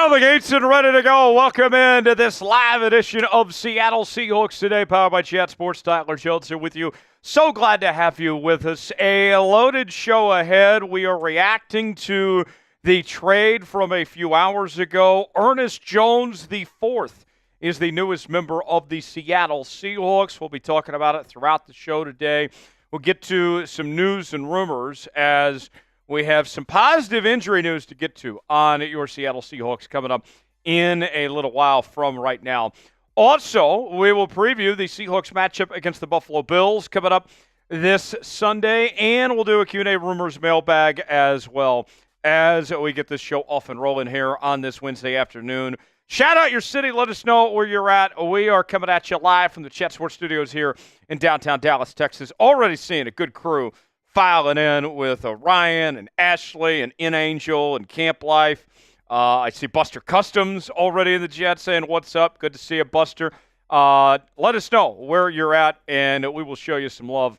Out of the gates and ready to go. Welcome into this live edition of Seattle Seahawks Today, powered by Chat Sports. Tyler Jones here with you. So glad to have you with us. A loaded show ahead. We are reacting to the trade from a few hours ago. Ernest Jones IV is the newest member of the Seattle Seahawks. We'll be talking about it throughout the show today. We'll get to some news and rumors as we have some positive injury news to get to on your Seattle Seahawks coming up in a little while from right now. Also, we will preview the Seahawks matchup against the Buffalo Bills coming up this Sunday, and we'll do a Q&A rumors mailbag as well as we get this show off and rolling here on this Wednesday afternoon. Shout out your city. Let us know where you're at. We are coming at you live from the Chat Sports Studios here in downtown Dallas, Texas. Already seeing a good crew filing in with Ryan and Ashley and In Angel and Camp Life. I see Buster Customs already in the chat saying, what's up? Good to see you, Buster. Let us know where you're at, and we will show you some love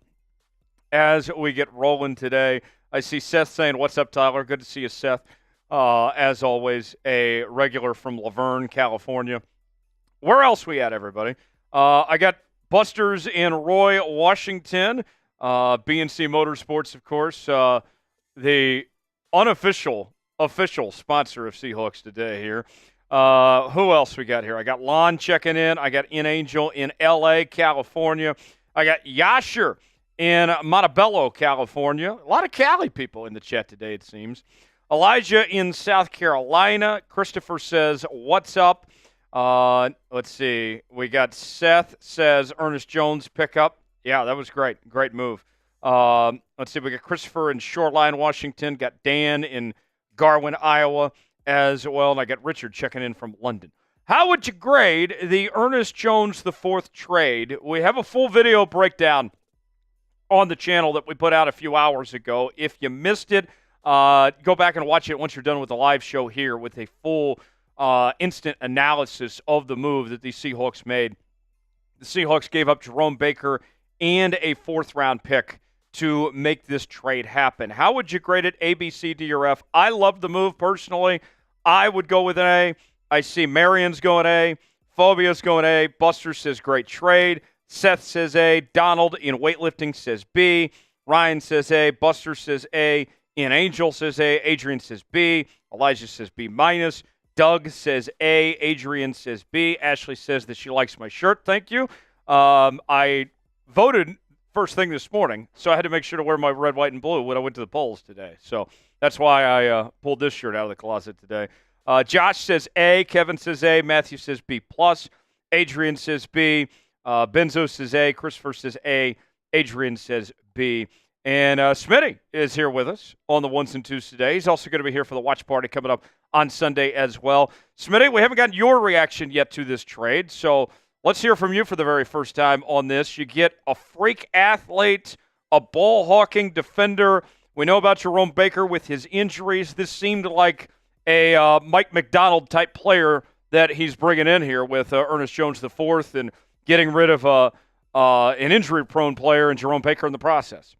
as we get rolling today. I see Seth saying, what's up, Tyler? Good to see you, Seth. As always, a regular from Laverne, California. Where else we at, everybody? I got Busters in Roy, Washington. BNC Motorsports, of course, the official sponsor of Seahawks Today here. Who else we got here? I got Lon checking in. I got In Angel in L.A., California. I got Yasher in Montebello, California. A lot of Cali people in the chat today, it seems. Elijah in South Carolina. Christopher says, what's up? Let's see. We got Seth says, Ernest Jones pickup. Yeah, that was great. Great move. Let's see. We got Christopher in Shoreline, Washington. Got Dan in Garwin, Iowa as well. And I got Richard checking in from London. How would you grade the Ernest Jones IV trade? We have a full video breakdown on the channel that we put out a few hours ago. If you missed it, go back and watch it once you're done with the live show here with a full instant analysis of the move that the Seahawks made. The Seahawks gave up Jerome Baker and a fourth-round pick to make this trade happen. How would you grade it, A, B, C, D, or F? I love the move personally. I would go with an A. I see Marion's going A. Phobia's going A. Buster says great trade. Seth says A. Donald in weightlifting says B. Ryan says A. Buster says A. In Angel says A. Adrian says B. Elijah says B minus. Doug says A. Adrian says B. Ashley says that she likes my shirt. Thank you. I voted first thing this morning, so I had to make sure to wear my red, white, and blue when I went to the polls today. So that's why I pulled this shirt out of the closet today. Josh says A. Kevin says A. Matthew says B+. Adrian says B. Benzo says A. Christopher says A. Adrian says B. And Smitty is here with us on the ones and twos today. He's also going to be here for the watch party coming up on Sunday as well. Smitty, we haven't gotten your reaction yet to this trade, so let's hear from you for the very first time on this. You get a freak athlete, a ball-hawking defender. We know about Jerome Baker with his injuries. This seemed like a Mike McDonald-type player that he's bringing in here with Ernest Jones IV and getting rid of an injury-prone player and Jerome Baker in the process.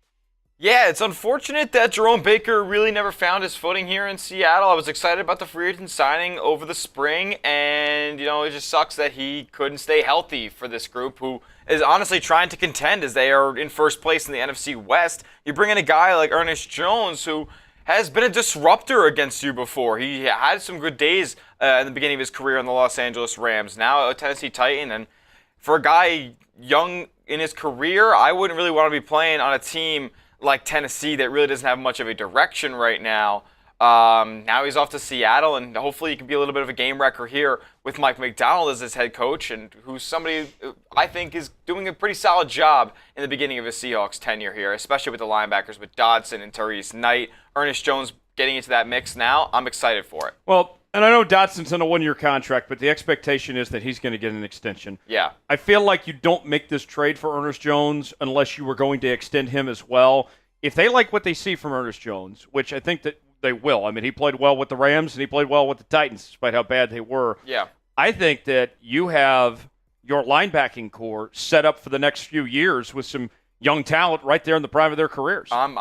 Yeah, it's unfortunate that Jerome Baker really never found his footing here in Seattle. I was excited about the free agent signing over the spring, and, it just sucks that he couldn't stay healthy for this group who is honestly trying to contend as they are in first place in the NFC West. You bring in a guy like Ernest Jones who has been a disruptor against you before. He had some good days in the beginning of his career in the Los Angeles Rams, now a Tennessee Titan, and for a guy young in his career, I wouldn't really want to be playing on a team like Tennessee that really doesn't have much of a direction right now. Now he's off to Seattle, and hopefully he can be a little bit of a game wrecker here with Mike McDonald as his head coach, and who's somebody I think is doing a pretty solid job in the beginning of his Seahawks tenure here, especially with the linebackers with Dodson and Therese Knight. Ernest Jones getting into that mix now. I'm excited for it. Well, and I know Dodson's on a one-year contract, but the expectation is that he's going to get an extension. Yeah. I feel like you don't make this trade for Ernest Jones unless you were going to extend him as well. If they like what they see from Ernest Jones, which I think that they will. I mean, he played well with the Rams and he played well with the Titans, despite how bad they were. Yeah. I think that you have your linebacking core set up for the next few years with some young talent right there in the prime of their careers. I'm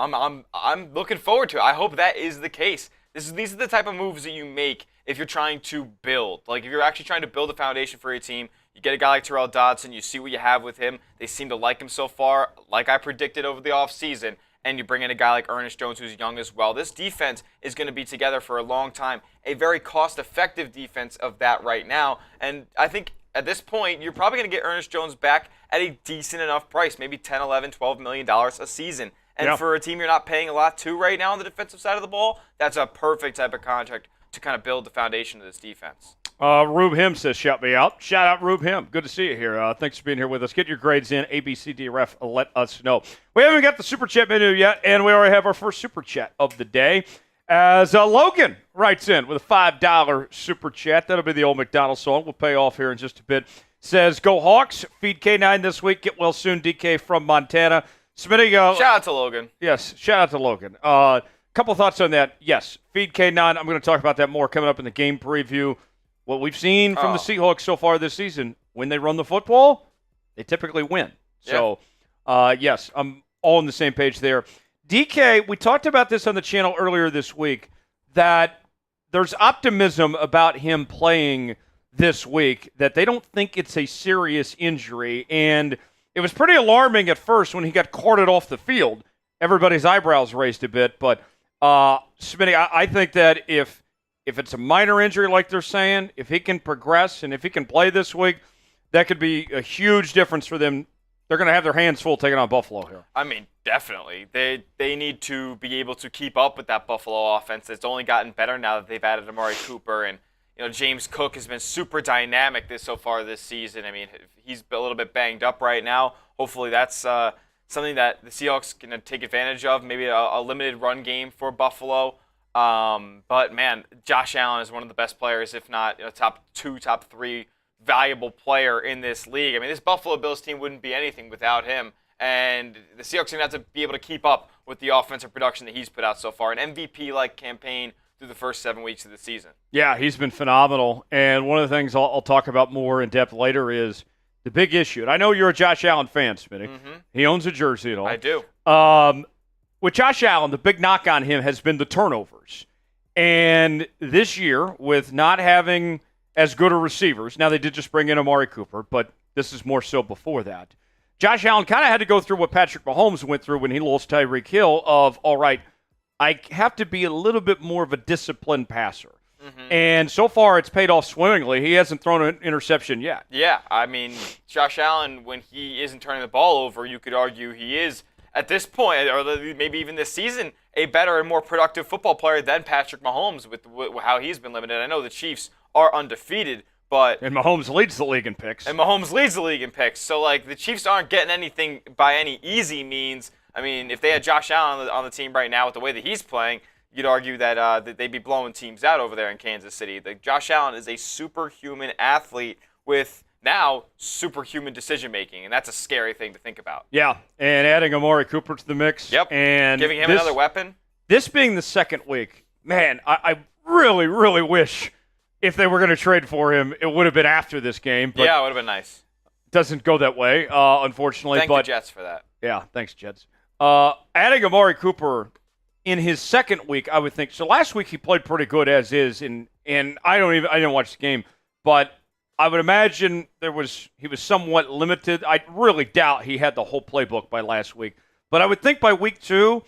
looking forward to it. I hope that is the case. These are the type of moves that you make if you're trying to build. Like, if you're actually trying to build a foundation for your team, you get a guy like Terrell Dodson, you see what you have with him. They seem to like him so far, like I predicted over the offseason. And you bring in a guy like Ernest Jones, who's young as well. This defense is going to be together for a long time. A very cost-effective defense of that right now. And I think at this point, you're probably going to get Ernest Jones back at a decent enough price, maybe $10, $11, $12 million a season. And for a team you're not paying a lot to right now on the defensive side of the ball, that's a perfect type of contract to kind of build the foundation of this defense. Rube Him says, shout me out. Shout out, Rube Him. Good to see you here. Thanks for being here with us. Get your grades in. ABCDRF, let us know. We haven't got the Super Chat menu yet, and we already have our first Super Chat of the day. As Logan writes in with a $5 Super Chat. That'll be the old McDonald's song. We'll pay off here in just a bit. Says, go Hawks. Feed K9 this week. Get well soon, DK from Montana. Smitty, shout out to Logan. Yes, shout out to Logan. Couple thoughts on that. Yes, feed K9. I'm going to talk about that more coming up in the game preview. What we've seen from the Seahawks so far this season, when they run the football, they typically win. So, yes, I'm all on the same page there. DK, we talked about this on the channel earlier this week, that there's optimism about him playing this week, that they don't think it's a serious injury. And it was pretty alarming at first when he got carted off the field. Everybody's eyebrows raised a bit. But, Smitty, I think that if it's a minor injury like they're saying, if he can progress and if he can play this week, that could be a huge difference for them. They're going to have their hands full taking on Buffalo here. I mean, definitely. They need to be able to keep up with that Buffalo offense. It's only gotten better now that they've added Amari Cooper. And, James Cook has been super dynamic so far this season. I mean, he's a little bit banged up right now. Hopefully that's something that the Seahawks can take advantage of, maybe a limited run game for Buffalo. But, man, Josh Allen is one of the best players, if not top 2, top 3 valuable player in this league. I mean, this Buffalo Bills team wouldn't be anything without him. And the Seahawks are going to have to be able to keep up with the offensive production that he's put out so far. An MVP-like campaign through the first 7 weeks of the season. Yeah, he's been phenomenal. And one of the things I'll talk about more in depth later is the big issue. And I know you're a Josh Allen fan, Smitty. Mm-hmm. He owns a jersey and all. I do. With Josh Allen, the big knock on him has been the turnovers. And this year, with not having as good a receivers, now they did just bring in Amari Cooper, but this is more so before that. Josh Allen kind of had to go through what Patrick Mahomes went through when he lost Tyreek Hill of, all right, I have to be a little bit more of a disciplined passer. Mm-hmm. And so far, it's paid off swimmingly. He hasn't thrown an interception yet. Yeah, I mean, Josh Allen, when he isn't turning the ball over, you could argue he is, at this point, or maybe even this season, a better and more productive football player than Patrick Mahomes with how he's been limited. I know the Chiefs are undefeated, but... And Mahomes leads the league in picks. So, the Chiefs aren't getting anything by any easy means. I mean, if they had Josh Allen on the team right now with the way that he's playing, you'd argue that they'd be blowing teams out over there in Kansas City. Josh Allen is a superhuman athlete with now superhuman decision-making, and that's a scary thing to think about. Yeah, and adding Amari Cooper to the mix. Yep, and giving him another weapon. This being the second week, man, I really, really wish if they were going to trade for him, it would have been after this game. But yeah, it would have been nice. Doesn't go that way, unfortunately. Thank the Jets for that. Yeah, thanks, Jets. Adding Amari Cooper in his second week, I would think. So last week he played pretty good as is, and I didn't watch the game, but I would imagine he was somewhat limited. I really doubt he had the whole playbook by last week, but I would think by week 2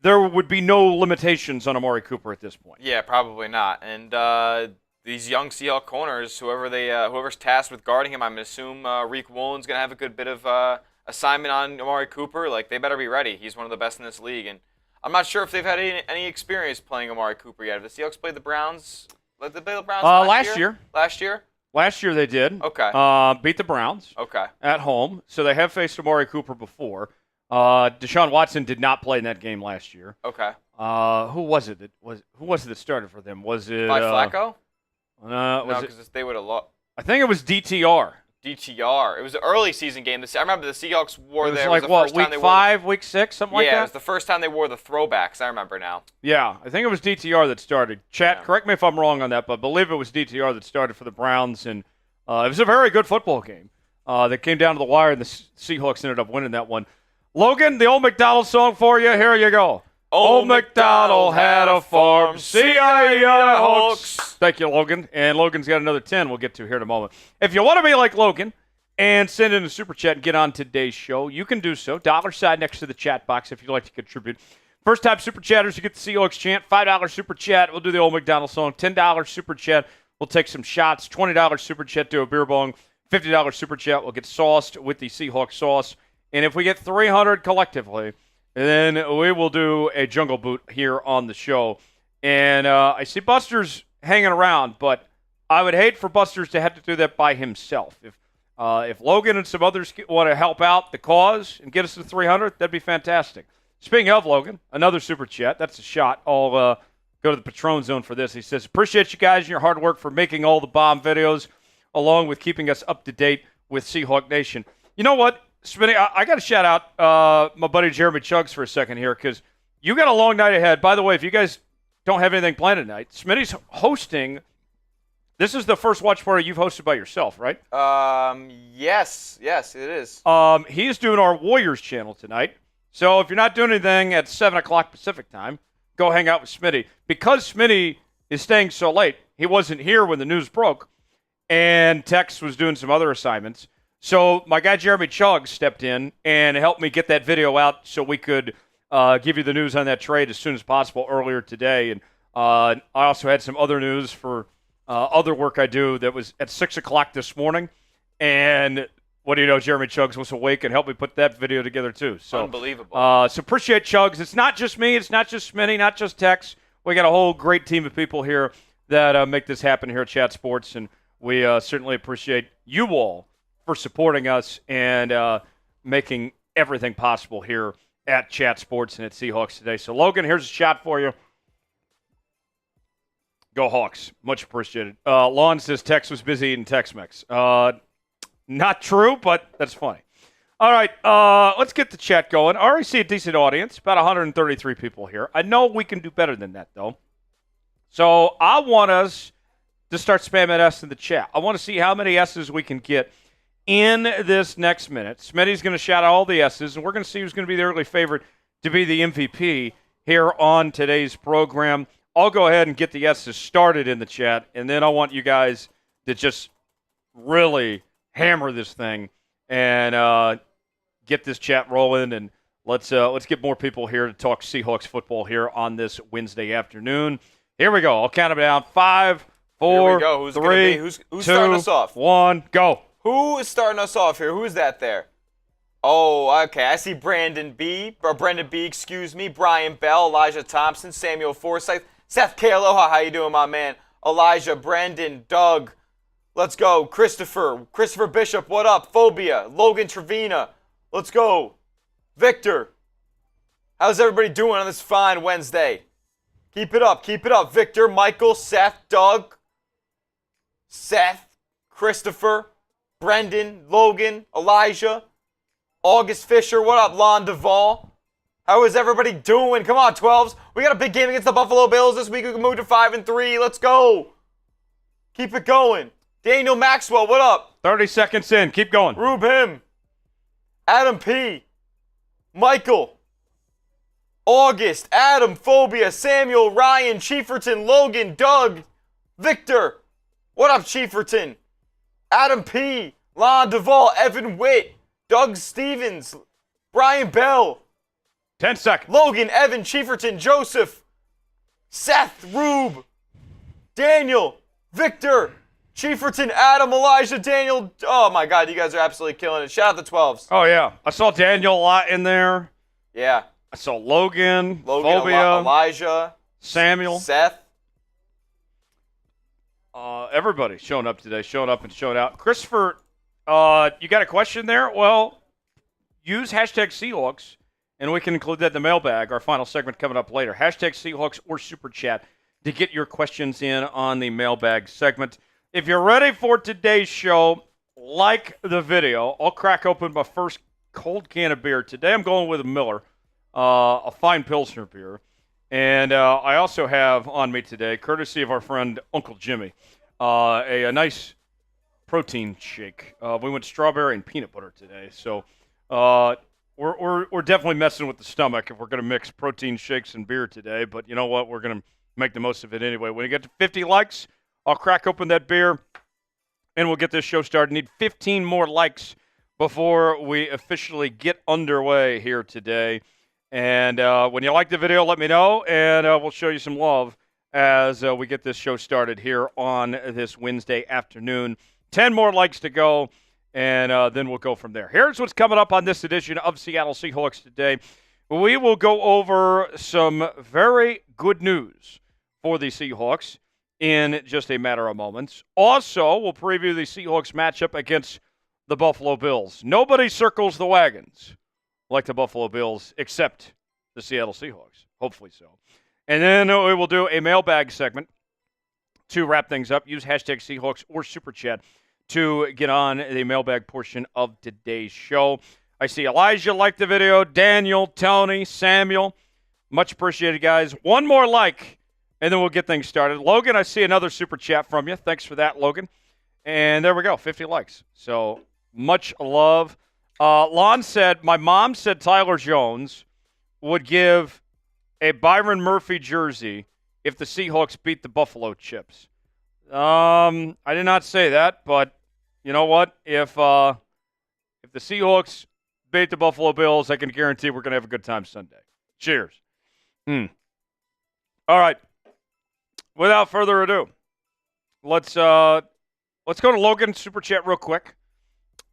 there would be no limitations on Amari Cooper at this point. Yeah, probably not. And these young Seahawks corners, whoever's tasked with guarding him, I'm going to assume Reek Woolen's going to have a good bit of assignment on Amari Cooper. They better be ready. He's one of the best in this league, and I'm not sure if they've had any experience playing Amari Cooper yet. Have the Seahawks played the Browns? Did they play the Browns last year? Last year? Last year they did. Okay. Beat the Browns. Okay. At home. So they have faced Amari Cooper before. Deshaun Watson did not play in that game last year. Okay. Who was it that started for them? Was it Flacco? No, because they would have lost. I think it was DTR. DTR. It was an early season game. I remember the Seahawks wore there. It was like, week 5, week 6, something like that? Yeah, it was the first time they wore the throwbacks. I remember now. Yeah, I think it was DTR that started. Chat, correct me if I'm wrong on that, but I believe it was DTR that started for the Browns, and it was a very good football game that came down to the wire, and the Seahawks ended up winning that one. Logan, the old McDonald's song for you. Here you go. Old MacDonald had a farm. Seahawks. Thank you, Logan. And Logan's got another 10 we'll get to here in a moment. If you want to be like Logan and send in a super chat and get on today's show, you can do so. Dollar sign next to the chat box if you'd like to contribute. First time super chatters, you get the Seahawks chant. $5 super chat, we'll do the Old MacDonald song. $10 super chat, we'll take some shots. $20 super chat, do a beer bong. $50 super chat, we'll get sauced with the Seahawks sauce. And if we get 300 collectively, then we will do a jungle boot here on the show. And I see Buster's hanging around, but I would hate for Buster's to have to do that by himself. If Logan and some others want to help out the cause and get us to 300, that'd be fantastic. Speaking of Logan, another super chat. That's a shot. I'll go to the Patron Zone for this. He says, appreciate you guys and your hard work for making all the bomb videos, along with keeping us up to date with Seahawk Nation. You know what, Smitty, I got to shout out my buddy Jeremy Chuggs for a second here, because you got a long night ahead. By the way, if you guys don't have anything planned tonight, Smitty's hosting. This is the first watch party you've hosted by yourself, right? Yes, it is. He's doing our Warriors channel tonight. So if you're not doing anything at 7 o'clock Pacific time, go hang out with Smitty. Because Smitty is staying so late, he wasn't here when the news broke, and Tex was doing some other assignments. So my guy Jeremy Chuggs stepped in and helped me get that video out so we could give you the news on that trade as soon as possible earlier today. And I also had some other news for other work I do that was at 6 o'clock this morning. And what do you know, Jeremy Chuggs was awake and helped me put that video together too. So unbelievable. So appreciate Chuggs. It's not just me. It's not just Smitty, not just Tex. We got a whole great team of people here that make this happen here at Chat Sports. And we certainly appreciate you all for supporting us and making everything possible here at Chat Sports and at Seahawks Today. So, Logan, here's a shot for you. Go Hawks. Much appreciated. Lon says Tex was busy eating Tex-Mex. Not true, but that's funny. All right, let's get the chat going. I already see a decent audience, about 133 people here. I know we can do better than that, though. So I want us to start spamming S in the chat. I want to see how many S's we can get in this next minute. Smitty's going to shout out all the S's, and we're going to see who's going to be the early favorite to be the MVP here on today's program. I'll go ahead and get the S's started in the chat, and then I want you guys to just really hammer this thing and get this chat rolling, and let's get more people here to talk Seahawks football here on this Wednesday afternoon. Here we go. I'll count them down. 5, 4, 3, Who's 2, starting us off? 1, go. Who is starting us off here? Who is that there? Oh, okay. I see Brendan B. Brian Bell, Elijah Thompson, Samuel Forsythe, Seth K. Aloha. How you doing, my man? Elijah, Brandon, Doug. Let's go. Christopher Bishop, what up? Phobia, Logan Trevina. Let's go. Victor. How's everybody doing on this fine Wednesday? Keep it up. Victor, Michael, Seth, Doug, Christopher, Brendan, Logan, Elijah, August Fisher. What up, Lon Duvall? How is everybody doing? Come on, 12s. We got a big game against the Buffalo Bills this week. We can move to 5-3. Let's go. Keep it going. Daniel Maxwell, what up? 30 seconds in. Keep going. Rube him. Adam P. Michael. August. Adam. Phobia. Samuel. Ryan. Chieferton. Logan. Doug. Victor. What up, Chieferton? Adam P. Lon Duvall. Evan Witt. Doug Stevens. Brian Bell. 10 seconds. Logan. Evan. Chieferton. Joseph. Seth. Rube. Daniel. Victor. Chieferton, Adam, Elijah, Daniel. Oh, my God. You guys are absolutely killing it. Shout out the 12s. Oh, yeah. I saw Daniel a lot in there. Yeah. I saw Logan Phobia, Elijah, Samuel, Seth. Everybody showing up today, showing up and showing out. Christopher, you got a question there? Well, use hashtag Seahawks, and we can include that in the mailbag, our final segment coming up later. Hashtag Seahawks or Super Chat to get your questions in on the mailbag segment. If you're ready for today's show, like the video. I'll crack open my first cold can of beer. Today I'm going with a Miller, a fine Pilsner beer. And I also have on me today, courtesy of our friend Uncle Jimmy, a nice protein shake. We went strawberry and peanut butter today. So we're definitely messing with the stomach if we're going to mix protein shakes and beer today. But you know what? We're going to make the most of it anyway. When you get to 50 likes, I'll crack open that beer, and we'll get this show started. Need 15 more likes before we officially get underway here today. And when you like the video, let me know, and we'll show you some love as we get this show started here on this Wednesday afternoon. 10 more likes to go, and then we'll go from there. Here's what's coming up on this edition of Seattle Seahawks Today. We will go over some very good news for the Seahawks in just a matter of moments. Also, we'll preview the Seahawks matchup against the Buffalo Bills. Nobody circles the wagons like the Buffalo Bills except the Seattle Seahawks. Hopefully so. And then we will do a mailbag segment to wrap things up. Use hashtag Seahawks or Super Chat to get on the mailbag portion of today's show. I see Elijah liked the video. Daniel, Tony, Samuel. Much appreciated, guys. One more like, and then we'll get things started. Logan, I see another Super Chat from you. Thanks for that, Logan. And there we go, 50 likes. So much love. Lon said, my mom said Tyler Jones would give a Byron Murphy jersey if the Seahawks beat the Buffalo Chips. I did not say that, but you know what? If the Seahawks beat the Buffalo Bills, I can guarantee we're going to have a good time Sunday. Cheers. All right. Without further ado, let's go to Logan Super Chat real quick,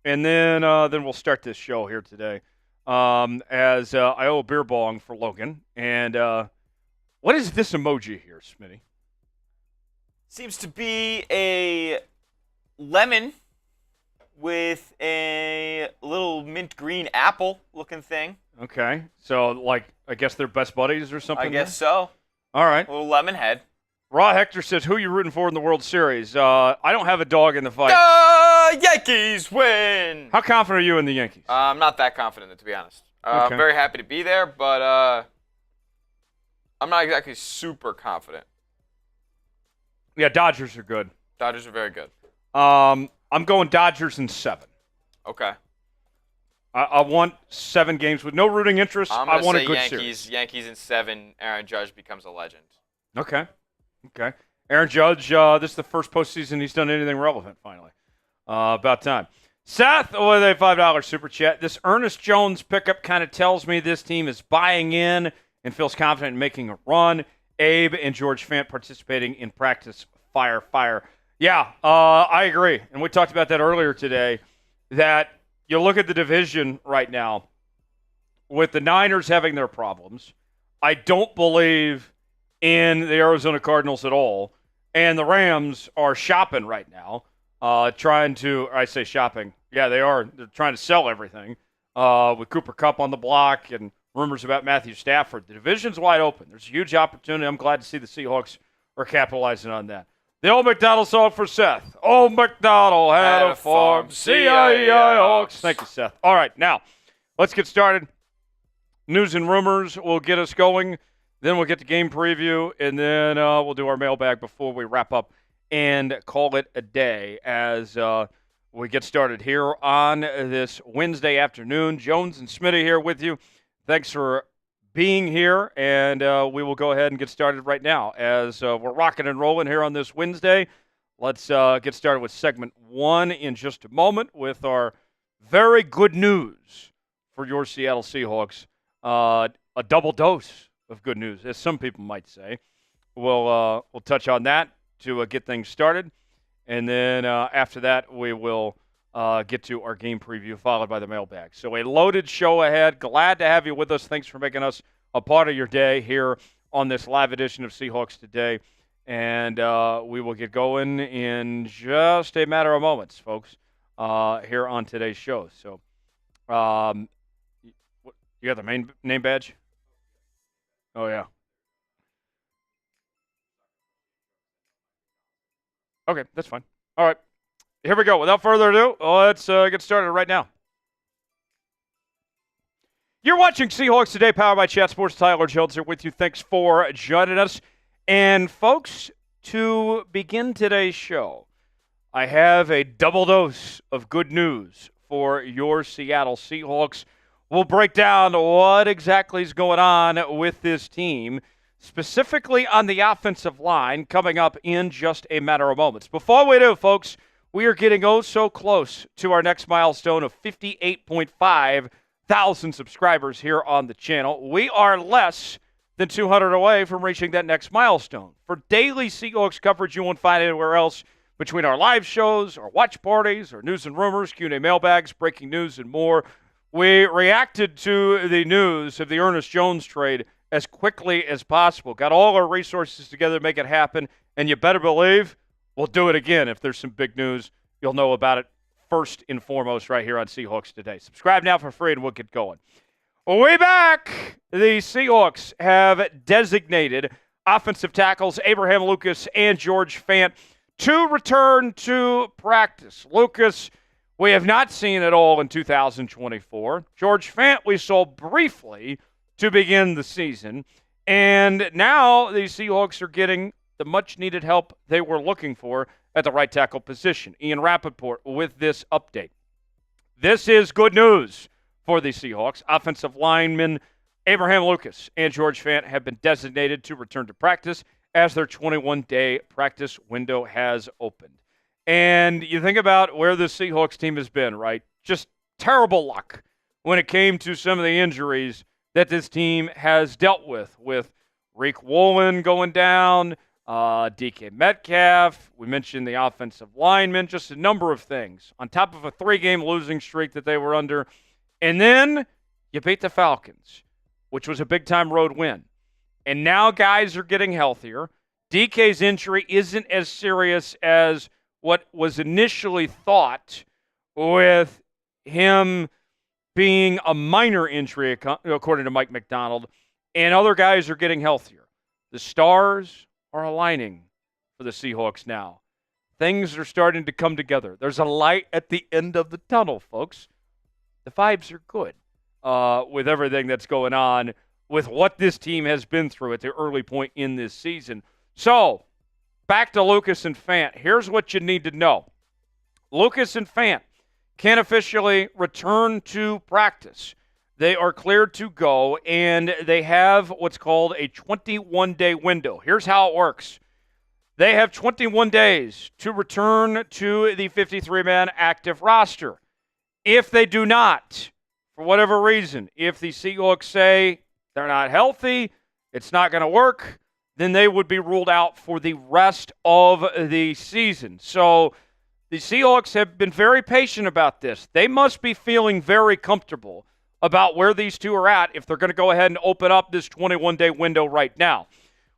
and then we'll start this show here today. As I owe a beer bong for Logan, and what is this emoji here, Smitty? Seems to be a lemon with a little mint green apple looking thing. Okay, so like I guess they're best buddies or something. I guess so. All right. A little lemon head. Raw Hector says, who are you rooting for in the World Series? I don't have a dog in the fight. Yankees win! How confident are you in the Yankees? I'm not that confident, to be honest. Okay. I'm very happy to be there, but I'm not exactly super confident. Yeah, Dodgers are good. Dodgers are very good. I'm going Dodgers in 7. Okay. I want 7 games with no rooting interest. I want a good series. Yankees in 7. Aaron Judge becomes a legend. Okay. Aaron Judge, this is the first postseason he's done anything relevant, finally. About time. Seth with a $5 Super Chat. This Ernest Jones pickup kind of tells me this team is buying in and feels confident in making a run. Abe and George Fant participating in practice. Fire. Yeah, I agree. And we talked about that earlier today, that you look at the division right now with the Niners having their problems. I don't believe in the Arizona Cardinals at all. And the Rams are shopping right now, trying to, I say shopping. Yeah, they are. They're trying to sell everything with Cooper Kupp on the block and rumors about Matthew Stafford. The division's wide open. There's a huge opportunity. I'm glad to see the Seahawks are capitalizing on that. The old McDonald song for Seth. Old McDonald had a farm. Seahawks. Thank you, Seth. All right, now let's get started. News and rumors will get us going. Then we'll get the game preview, and then we'll do our mailbag before we wrap up and call it a day as we get started here on this Wednesday afternoon. Jones and Smitty here with you. Thanks for being here, and we will go ahead and get started right now as we're rocking and rolling here on this Wednesday. Let's get started with segment 1 in just a moment with our very good news for your Seattle Seahawks. A double dose of good news, as some people might say. We'll touch on that to get things started, and then after that we will get to our game preview, followed by the mailbag. So a loaded show ahead. Glad to have you with us. Thanks for making us a part of your day here on this live edition of Seahawks Today, and we will get going in just a matter of moments, folks, here on today's show. So you got the main name badge? Oh, yeah. Okay, that's fine. All right. Here we go. Without further ado, let's get started right now. You're watching Seahawks Today, powered by Chat Sports. Tyler Jones here with you. Thanks for joining us. And, folks, to begin today's show, I have a double dose of good news for your Seattle Seahawks. We'll break down what exactly is going on with this team, specifically on the offensive line, coming up in just a matter of moments. Before we do, folks, we are getting so close to our next milestone of 58.5 thousand subscribers here on the channel. We are less than 200 away from reaching that next milestone. For daily Seahawks coverage you won't find anywhere else between our live shows, our watch parties, our news and rumors, Q&A mailbags, breaking news, and more. We reacted to the news of the Ernest Jones trade as quickly as possible. Got all our resources together to make it happen, and you better believe we'll do it again. If there's some big news, you'll know about it first and foremost right here on Seahawks Today. Subscribe now for free, and we'll get going. Way back, the Seahawks have designated offensive tackles Abraham Lucas and George Fant to return to practice. Lucas, we have not seen at all in 2024. George Fant, we saw briefly to begin the season. And now the Seahawks are getting the much-needed help they were looking for at the right tackle position. Ian Rappaport with this update. This is good news for the Seahawks. Offensive linemen Abraham Lucas and George Fant have been designated to return to practice as their 21-day practice window has opened. And you think about where the Seahawks team has been, right? Just terrible luck when it came to some of the injuries that this team has dealt with Rick Woolen going down, DK Metcalf. We mentioned the offensive linemen, just a number of things on top of a 3-game losing streak that they were under. And then you beat the Falcons, which was a big-time road win. And now guys are getting healthier. DK's injury isn't as serious as what was initially thought, with him being a minor injury, according to Mike Macdonald. And other guys are getting healthier. The stars are aligning for the Seahawks now. Things are starting to come together. There's a light at the end of the tunnel, folks. The vibes are good with everything that's going on with what this team has been through at the early point in this season. So, back to Lucas and Fant. Here's what you need to know. Lucas and Fant can officially return to practice. They are cleared to go, and they have what's called a 21-day window. Here's how it works. They have 21 days to return to the 53-man active roster. If they do not, for whatever reason, if the Seahawks say they're not healthy, it's not going to work, then they would be ruled out for the rest of the season. So the Seahawks have been very patient about this. They must be feeling very comfortable about where these two are at if they're going to go ahead and open up this 21-day window right now.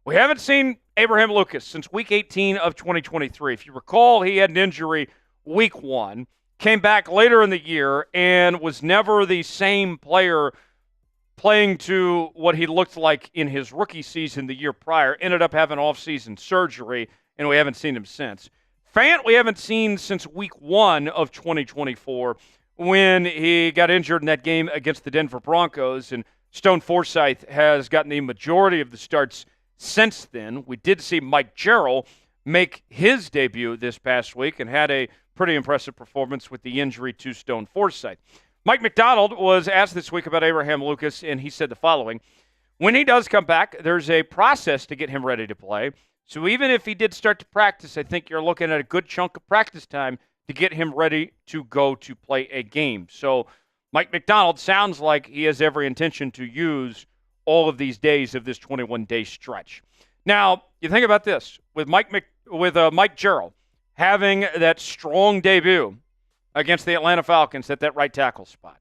We haven't seen Abraham Lucas since Week 18 of 2023. If you recall, he had an injury Week 1, came back later in the year, and was never the same player playing to what he looked like in his rookie season the year prior. Ended up having off-season surgery, and we haven't seen him since. Fant, we haven't seen since Week 1 of 2024 when he got injured in that game against the Denver Broncos, and Stone Forsythe has gotten the majority of the starts since then. We did see Mike Jarrell make his debut this past week and had a pretty impressive performance with the injury to Stone Forsythe. Mike Macdonald was asked this week about Abraham Lucas, and he said the following. When he does come back, there's a process to get him ready to play. So even if he did start to practice, I think you're looking at a good chunk of practice time to get him ready to go to play a game. So Mike Macdonald sounds like he has every intention to use all of these days of this 21-day stretch. Now, you think about this. With Mike Jarrell having that strong debut against the Atlanta Falcons at that right tackle spot,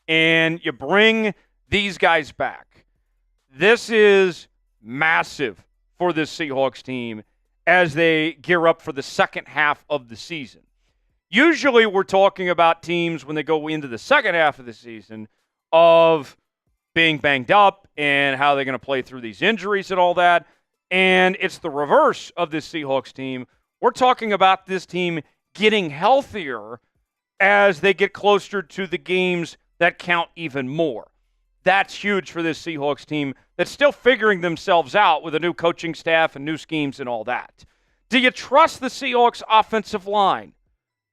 and you bring these guys back, this is massive for this Seahawks team as they gear up for the second half of the season. Usually we're talking about teams when they go into the second half of the season of being banged up and how they're going to play through these injuries and all that. And it's the reverse of this Seahawks team. We're talking about this team getting healthier as they get closer to the games that count even more. That's huge for this Seahawks team that's still figuring themselves out with a new coaching staff and new schemes and all that. Do you trust the Seahawks offensive line?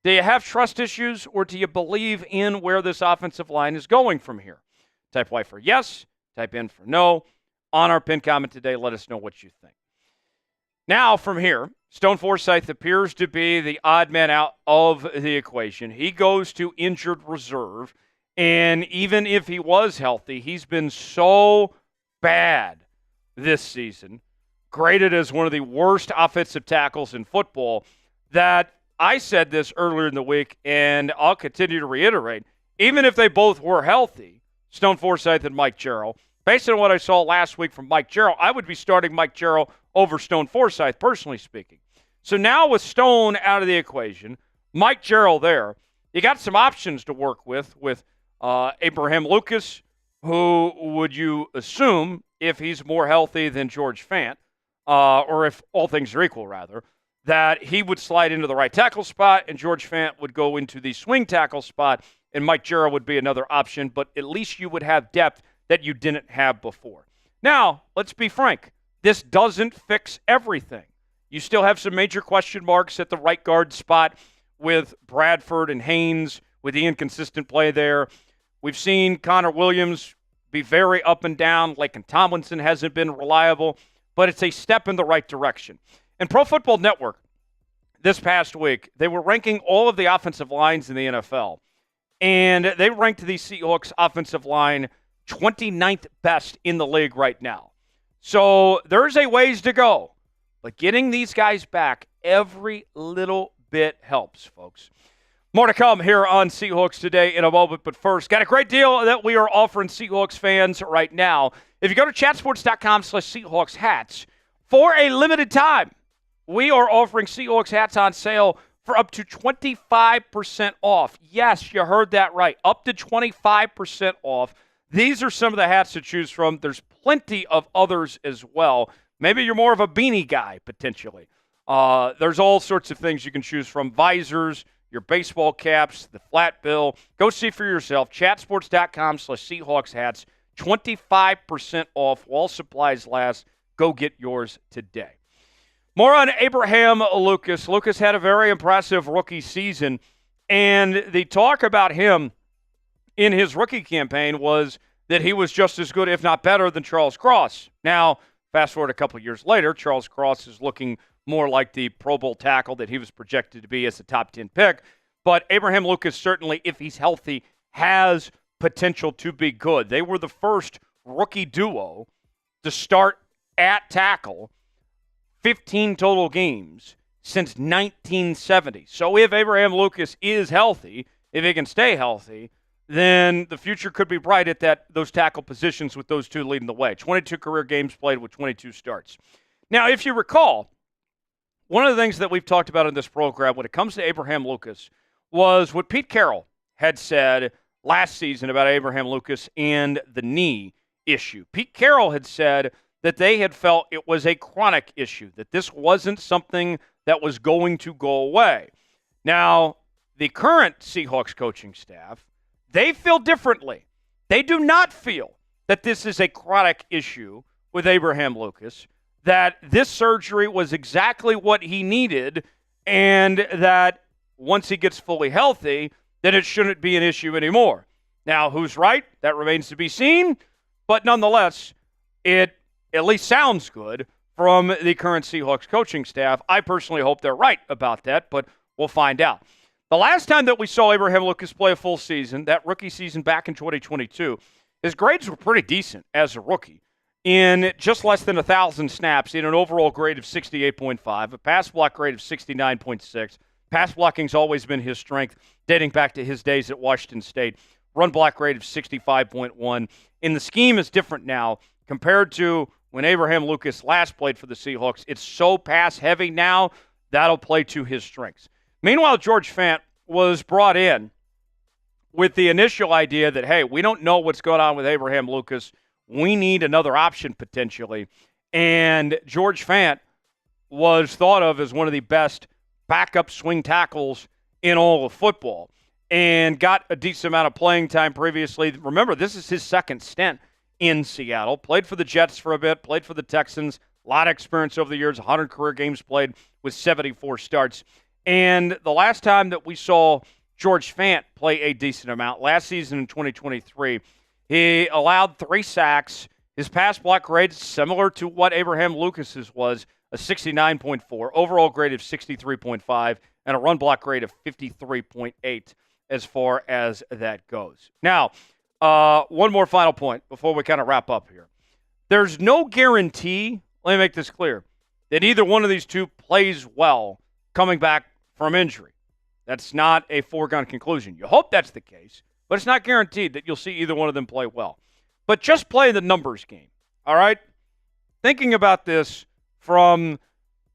Do you have trust issues, or do you believe in where this offensive line is going from here? Type Y for yes, type N for no. On our pin comment today, let us know what you think. Now, from here, Stone Forsythe appears to be the odd man out of the equation. He goes to injured reserve, and even if he was healthy, he's been so bad this season, graded as one of the worst offensive tackles in football, that I said this earlier in the week, and I'll continue to reiterate, even if they both were healthy, Stone Forsythe and Mike Jarrell, based on what I saw last week from Mike Jarrell, I would be starting Mike Jarrell over Stone Forsythe, personally speaking. So now with Stone out of the equation, Mike Jarrell there, you got some options to work with Abraham Lucas, who would you assume, if he's more healthy than George Fant, or if all things are equal, rather, that he would slide into the right tackle spot and George Fant would go into the swing tackle spot and Mike Jarrell would be another option, but at least you would have depth that you didn't have before. Now, let's be frank. This doesn't fix everything. You still have some major question marks at the right guard spot with Bradford and Haynes with the inconsistent play there. We've seen Connor Williams be very up and down. Laken Tomlinson hasn't been reliable, but it's a step in the right direction. And Pro Football Network, this past week, they were ranking all of the offensive lines in the NFL, and they ranked the Seahawks offensive line 29th best in the league right now. So there's a ways to go, but getting these guys back, every little bit helps, folks. More to come here on Seahawks Today in a moment, but first, got a great deal that we are offering Seahawks fans right now. If you go to chatsports.com/Seahawks hats, for a limited time, we are offering Seahawks hats on sale for up to 25% off. Yes, you heard that right. Up to 25% off. These are some of the hats to choose from. There's plenty of others as well. Maybe you're more of a beanie guy, potentially. There's all sorts of things you can choose from. Visors, your baseball caps, the flat bill. Go see for yourself. Chatsports.com/Seahawks hats. 25% off while supplies last. Go get yours today. More on Abraham Lucas. Lucas had a very impressive rookie season, and the talk about him in his rookie campaign was that he was just as good, if not better, than Charles Cross. Now, fast forward a couple years later, Charles Cross is looking more like the Pro Bowl tackle that he was projected to be as a top 10 pick. But Abraham Lucas certainly, if he's healthy, has potential to be good. They were the first rookie duo to start at tackle 15 total games since 1970. So if Abraham Lucas is healthy, if he can stay healthy, then the future could be bright at those tackle positions with those two leading the way. 22 career games played with 22 starts. Now, if you recall, one of the things that we've talked about in this program when it comes to Abraham Lucas was what Pete Carroll had said last season about Abraham Lucas and the knee issue. Pete Carroll had said that they had felt it was a chronic issue, that this wasn't something that was going to go away. Now, the current Seahawks coaching staff, they feel differently. They do not feel that this is a chronic issue with Abraham Lucas, that this surgery was exactly what he needed, and that once he gets fully healthy, then it shouldn't be an issue anymore. Now, who's right? That remains to be seen, but nonetheless, it at least sounds good from the current Seahawks coaching staff. I personally hope they're right about that, but we'll find out. The last time that we saw Abraham Lucas play a full season, that rookie season back in 2022, his grades were pretty decent as a rookie. In just less than 1,000 snaps, in an overall grade of 68.5, a pass block grade of 69.6. Pass blocking's always been his strength, dating back to his days at Washington State. Run block grade of 65.1. And the scheme is different now compared to when Abraham Lucas last played for the Seahawks. It's so pass-heavy now, that'll play to his strengths. Meanwhile, George Fant was brought in with the initial idea that, hey, we don't know what's going on with Abraham Lucas. We need another option potentially. And George Fant was thought of as one of the best backup swing tackles in all of football and got a decent amount of playing time previously. Remember, this is his second stint in Seattle. Played for the Jets for a bit, played for the Texans. A lot of experience over the years, 100 career games played with 74 starts. And the last time that we saw George Fant play a decent amount, last season in 2023, he allowed 3 sacks. His pass block grade, similar to what Abraham Lucas's was, a 69.4, overall grade of 63.5, and a run block grade of 53.8 as far as that goes. Now, one more final point before we kind of wrap up here. There's no guarantee, let me make this clear, that either one of these two plays well coming back from injury. That's not a foregone conclusion. You hope that's the case, but it's not guaranteed that you'll see either one of them play well. But just play the numbers game, all right? Thinking about this from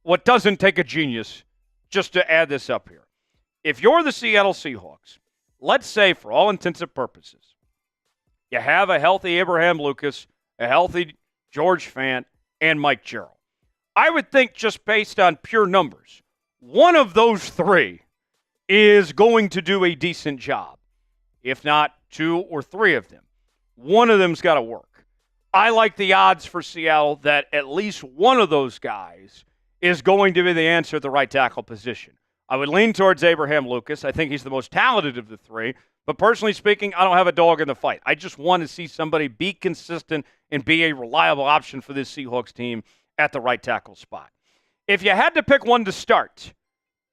what doesn't take a genius, just to add this up here. If you're the Seattle Seahawks, let's say for all intents and purposes, you have a healthy Abraham Lucas, a healthy George Fant, and Mike Jarrell. I would think just based on pure numbers, one of those 3 is going to do a decent job, if not 2 or 3 of them. One of them's got to work. I like the odds for Seattle that at least one of those guys is going to be the answer at the right tackle position. I would lean towards Abraham Lucas. I think he's the most talented of the 3. But personally speaking, I don't have a dog in the fight. I just want to see somebody be consistent and be a reliable option for this Seahawks team at the right tackle spot. If you had to pick one to start,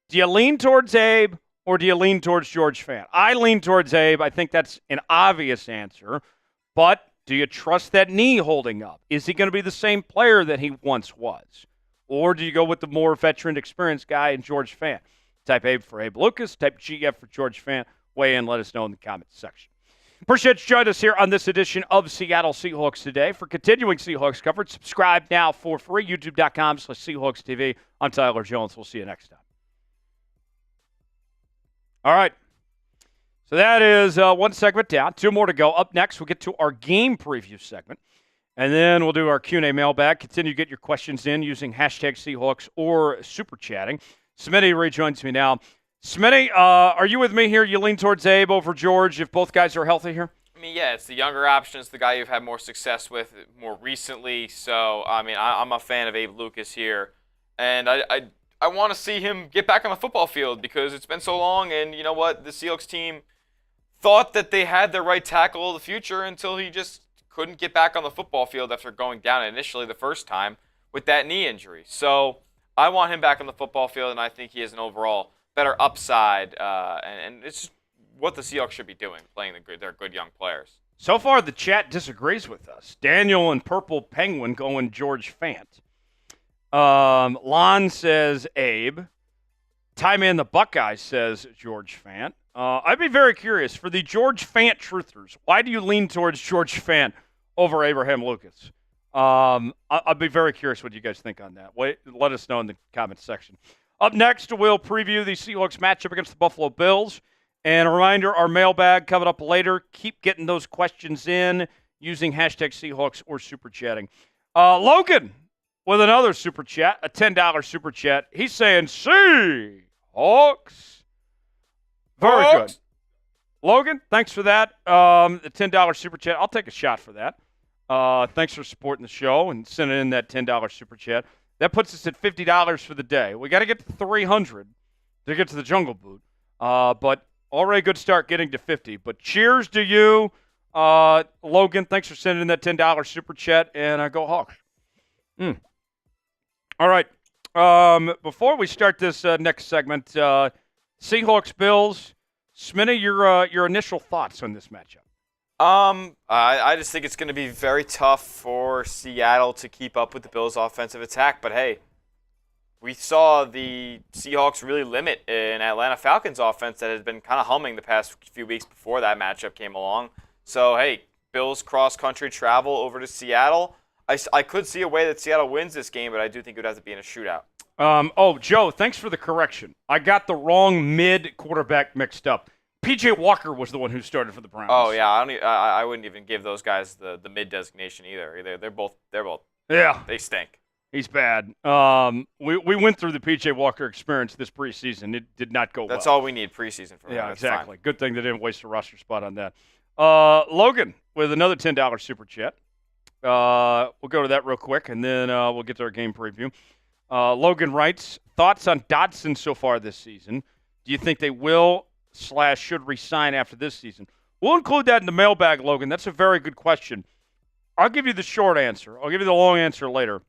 do you lean towards Abe or do you lean towards George Fant? I lean towards Abe. I think that's an obvious answer. But do you trust that knee holding up? Is he going to be the same player that he once was? Or do you go with the more veteran, experienced guy in George Fant? Type Abe for Abe Lucas. Type GF for George Fant. Weigh in. Let us know in the comments section. Appreciate you joining us here on this edition of Seattle Seahawks Today. For continuing Seahawks coverage, subscribe now for free. YouTube.com/Seahawks TV. I'm Tyler Jones. We'll see you next time. All right. So that is one segment down. 2 more to go. Up next, we'll get to our game preview segment. And then we'll do our Q&A mailbag. Continue to get your questions in using hashtag Seahawks or super chatting. Smitty rejoins me now. Smitty, are you with me here? You lean towards Abe over George if both guys are healthy here? I mean, yeah, it's the younger option. It's the guy you've had more success with more recently. So, I mean, I'm a fan of Abe Lucas here. And I want to see him get back on the football field because it's been so long. And you know what? The Seahawks team thought that they had their right tackle of the future until he just couldn't get back on the football field after going down initially the first time with that knee injury. So I want him back on the football field, and I think he has an overall better upside, and it's what the Seahawks should be doing, playing their good young players. So far, the chat disagrees with us. Daniel and Purple Penguin going George Fant. Lon says Abe. Ty-Man the Buckeye says George Fant. I'd be very curious, for the George Fant truthers, why do you lean towards George Fant over Abraham Lucas? I'd be very curious what you guys think on that. Let us know in the comments section. Up next, we'll preview the Seahawks matchup against the Buffalo Bills. And a reminder, our mailbag coming up later. Keep getting those questions in using hashtag Seahawks or super chatting. Logan with another super chat, a $10 super chat. He's saying Seahawks. Very good. Logan, thanks for that. The $10 super chat. I'll take a shot for that. Thanks for supporting the show and sending in that $10 super chat. That puts us at $50 for the day. We got to get to 300 to get to the Jungle Boot. But already a good start getting to 50. But cheers to you, Logan. Thanks for sending in that $10 super chat, and go Hawks. All right. Before we start this next segment, Seahawks Bills. Smitty, your initial thoughts on this matchup? I just think it's going to be very tough for Seattle to keep up with the Bills' offensive attack. But hey, we saw the Seahawks really limit an Atlanta Falcons offense that has been kind of humming the past few weeks before that matchup came along. So hey, Bills cross-country travel over to Seattle. I could see a way that Seattle wins this game, but I do think it would have to be in a shootout. Joe, thanks for the correction. I got the wrong mid-quarterback mixed up. P.J. Walker was the one who started for the Browns. Oh yeah, I wouldn't even give those guys the mid designation either. They're both yeah, they stink. He's bad. We went through the P.J. Walker experience this preseason. It did not go well. That's all we need preseason for him. Yeah, That's exactly. fine. Good thing they didn't waste a roster spot on that. Logan with another $10 super chat. We'll go to that real quick, and then we'll get to our game preview. Logan writes, thoughts on Dodson so far this season? Do you think they will / should resign after this season? We'll include that in the mailbag, Logan. That's a very good question. I'll give you the short answer. I'll give you the long answer later.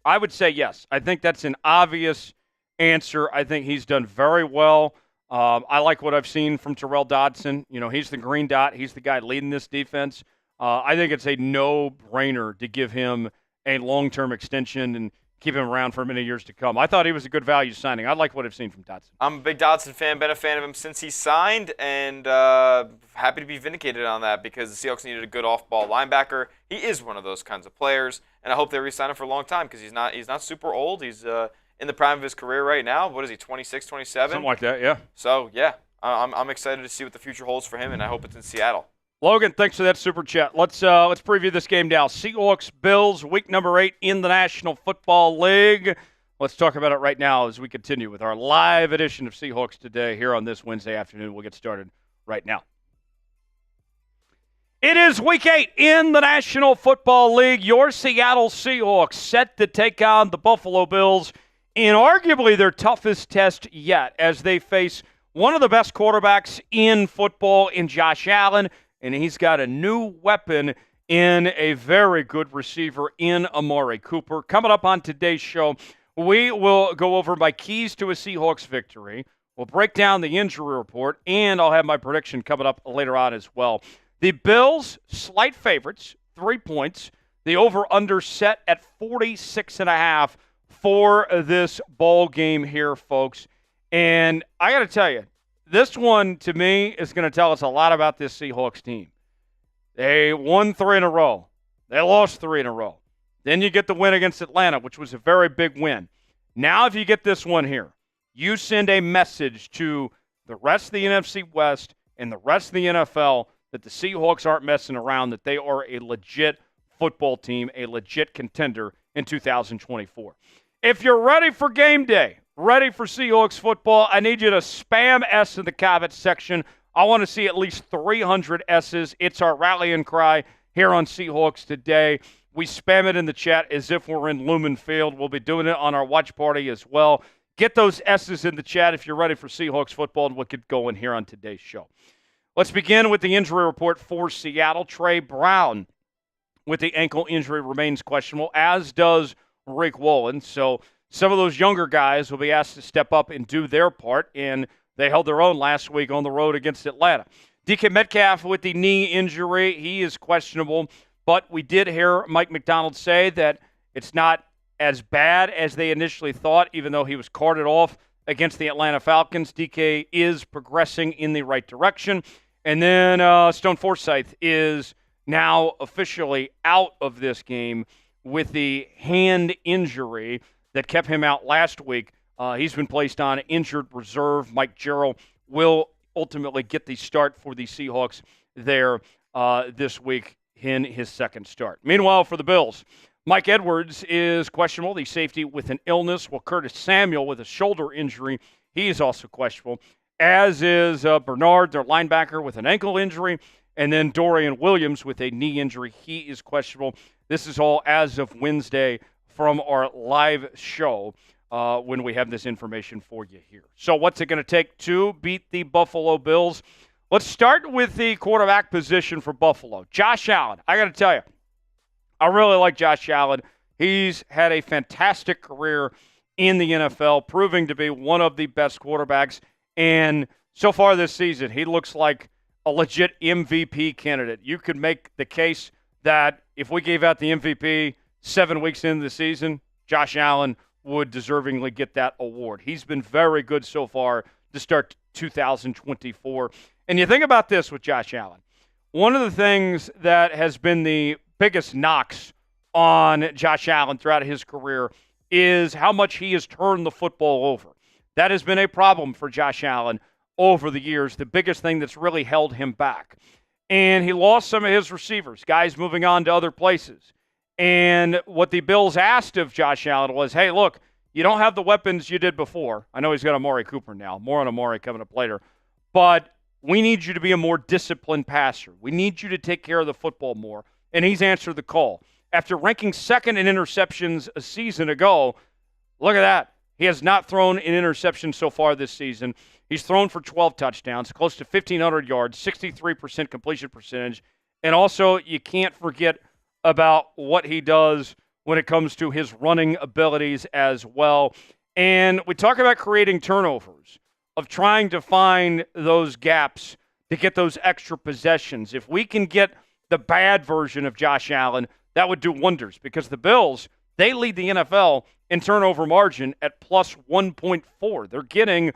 I would say yes. I think that's an obvious answer. I think he's done very well. I like what I've seen from Terrell Dodson. You know, he's the green dot. He's the guy leading this defense. I think it's a no-brainer to give him a long-term extension and keep him around for many years to come. I thought he was a good value signing. I like what I've seen from Dodson. I'm a big Dodson fan, been a fan of him since he signed, and happy to be vindicated on that because the Seahawks needed a good off-ball linebacker. He is one of those kinds of players, and I hope they re-sign him for a long time because he's not super old. He's in the prime of his career right now. What is he, 26, 27? Something like that, yeah. So, yeah, I'm excited to see what the future holds for him, and I hope it's in Seattle. Logan, thanks for that super chat. Let's preview this game now. Seahawks, Bills, week number 8 in the National Football League. Let's talk about it right now as we continue with our live edition of Seahawks Today here on this Wednesday afternoon. We'll get started right now. It is week 8 in the National Football League. Your Seattle Seahawks set to take on the Buffalo Bills in arguably their toughest test yet as they face one of the best quarterbacks in football in Josh Allen, and he's got a new weapon in a very good receiver in Amari Cooper. Coming up on today's show, we will go over my keys to a Seahawks victory. We'll break down the injury report, and I'll have my prediction coming up later on as well. The Bills, slight favorites, 3 points. The over-under set at 46.5 for this ball game here, folks. And I got to tell you, this one, to me, is going to tell us a lot about this Seahawks team. They won 3 in a row. They lost 3 in a row. Then you get the win against Atlanta, which was a very big win. Now, if you get this one here, you send a message to the rest of the NFC West and the rest of the NFL that the Seahawks aren't messing around, that they are a legit football team, a legit contender in 2024. If you're ready for game day, ready for Seahawks football, I need you to spam S in the comments section. I want to see at least 300 S's. It's our rallying cry here on Seahawks Today. We spam it in the chat as if we're in Lumen Field. We'll be doing it on our watch party as well. Get those S's in the chat if you're ready for Seahawks football, and we'll get going here on today's show. Let's begin with the injury report for Seattle. Trey Brown with the ankle injury remains questionable, as does Rick Woolen. So some of those younger guys will be asked to step up and do their part, and they held their own last week on the road against Atlanta. DK Metcalf with the knee injury, he is questionable, but we did hear Mike McDonald say that it's not as bad as they initially thought, even though he was carted off against the Atlanta Falcons. DK is progressing in the right direction. And then Stone Forsythe is now officially out of this game with the hand injury that kept him out last week. He's been placed on injured reserve. Mike Jarrell will ultimately get the start for the Seahawks there this week in his second start. Meanwhile, for the Bills, Mike Edwards is questionable, the safety with an illness, while Curtis Samuel with a shoulder injury, he is also questionable, as is Bernard, their linebacker, with an ankle injury, and then Dorian Williams with a knee injury. He is questionable. This is all as of Wednesday from our live show when we have this information for you here. So what's it going to take to beat the Buffalo Bills? Let's start with the quarterback position for Buffalo. Josh Allen, I got to tell you, I really like Josh Allen. He's had a fantastic career in the NFL, proving to be one of the best quarterbacks. And so far this season, he looks like a legit MVP candidate. You could make the case that if we gave out the MVP 7 weeks into the season, Josh Allen would deservingly get that award. He's been very good so far to start 2024. And you think about this with Josh Allen. One of the things that has been the biggest knocks on Josh Allen throughout his career is how much he has turned the football over. That has been a problem for Josh Allen over the years, the biggest thing that's really held him back. And he lost some of his receivers, guys moving on to other places. And what the Bills asked of Josh Allen was, hey, look, you don't have the weapons you did before. I know he's got Amari Cooper now. More on Amari coming up later. But we need you to be a more disciplined passer. We need you to take care of the football more. And he's answered the call. After ranking second in interceptions a season ago, Look at that. He has not thrown an interception so far this season. He's thrown for 12 touchdowns, close to 1,500 yards, 63% completion percentage. And also, you can't forget about what he does when it comes to his running abilities as well. And we talk about creating turnovers, of trying to find those gaps to get those extra possessions. If we can get the bad version of Josh Allen, that would do wonders, because the Bills, they lead the NFL in turnover margin at plus 1.4. They're getting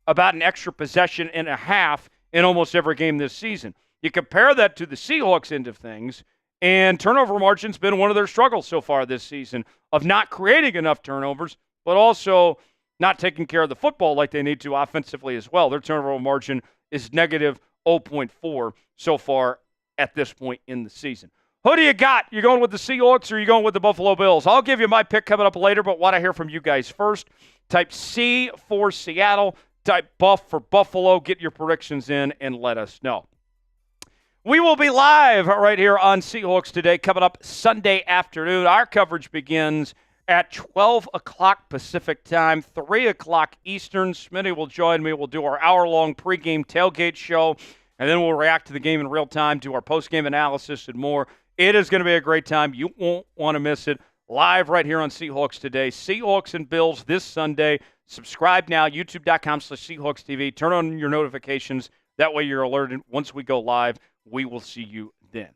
about an extra possession and a half in almost every game this season. You compare that to the Seahawks end of things, and turnover margin's been one of their struggles so far this season, of not creating enough turnovers, but also not taking care of the football like they need to offensively as well. Their turnover margin is negative 0.4 so far at this point in the season. Who do you got? You going with the Seahawks or are you going with the Buffalo Bills? I'll give you my pick coming up later, but want to hear from you guys first. Type C for Seattle, type Buff for Buffalo. Get your predictions in and let us know. We will be live right here on Seahawks Today coming up Sunday afternoon. Our coverage begins at 12 o'clock Pacific time, 3 o'clock Eastern. Smitty will join me. We'll do our hour-long pregame tailgate show, and then we'll react to the game in real time, do our postgame analysis and more. It is going to be a great time. You won't want to miss it. Live right here on Seahawks Today. Seahawks and Bills this Sunday. Subscribe now, youtube.com/Seahawks TV. Turn on your notifications. That way you're alerted. Once we go live, we will see you then.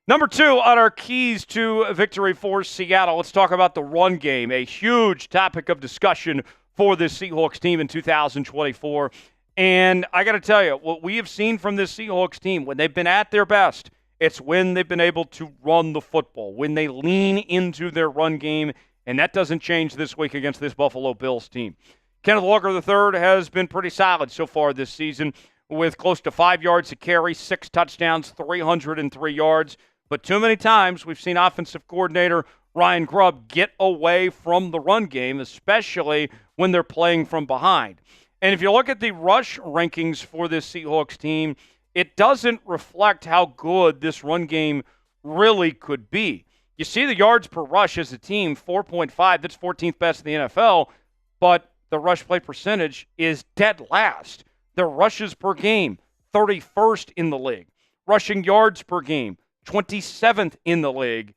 Number 2 on our keys to victory for Seattle. Let's talk about the run game, a huge topic of discussion for this Seahawks team in 2024. And I got to tell you, what we have seen from this Seahawks team, when they've been at their best, it's when they've been able to run the football, when they lean into their run game, and that doesn't change this week against this Buffalo Bills team. Kenneth Walker III has been pretty solid so far this season, with close to 5 yards a carry, 6 touchdowns, 303 yards. But too many times we've seen offensive coordinator Ryan Grubb get away from the run game, especially when they're playing from behind. And if you look at the rush rankings for this Seahawks team, it doesn't reflect how good this run game really could be. You see the yards per rush as a team, 4.5. That's 14th best in the NFL, but the rush play percentage is dead last. Their rushes per game, 31st in the league. Rushing yards per game, 27th in the league.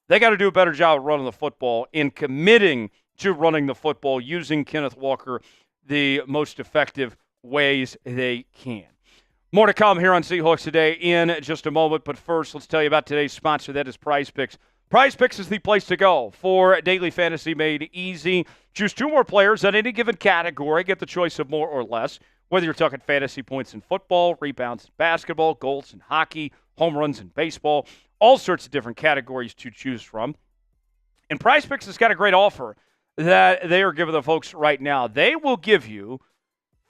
They got to do a better job of running the football and committing to running the football, using Kenneth Walker the most effective ways they can. More to come here on Seahawks Today in just a moment, but first, let's tell you about today's sponsor. That is Prize Picks. Prize Picks is the place to go for daily fantasy made easy. Choose 2 more players on any given category. Get the choice of more or less. Whether you're talking fantasy points in football, rebounds in basketball, goals in hockey, home runs in baseball, all sorts of different categories to choose from. And Prize Picks has got a great offer that they are giving the folks right now. They will give you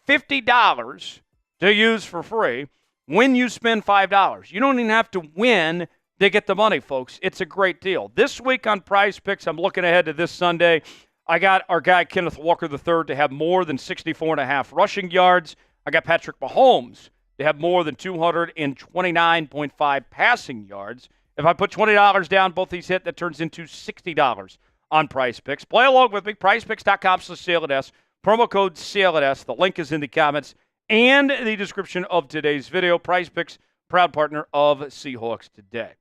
$50 to use for free when you spend $5. You don't even have to win to get the money, folks. It's a great deal. This week on Prize Picks, I'm looking ahead to this Sunday. I got our guy Kenneth Walker III to have more than 64.5 rushing yards. I got Patrick Mahomes to have more than 229.5 passing yards. If I put $20 down, both these hit, that turns into $60 on Prize Picks. Play along with me, prizepicks.com/CLNS, promo code CLNS. The link is in the comments and the description of today's video. Prize Picks, proud partner of Seahawks Today.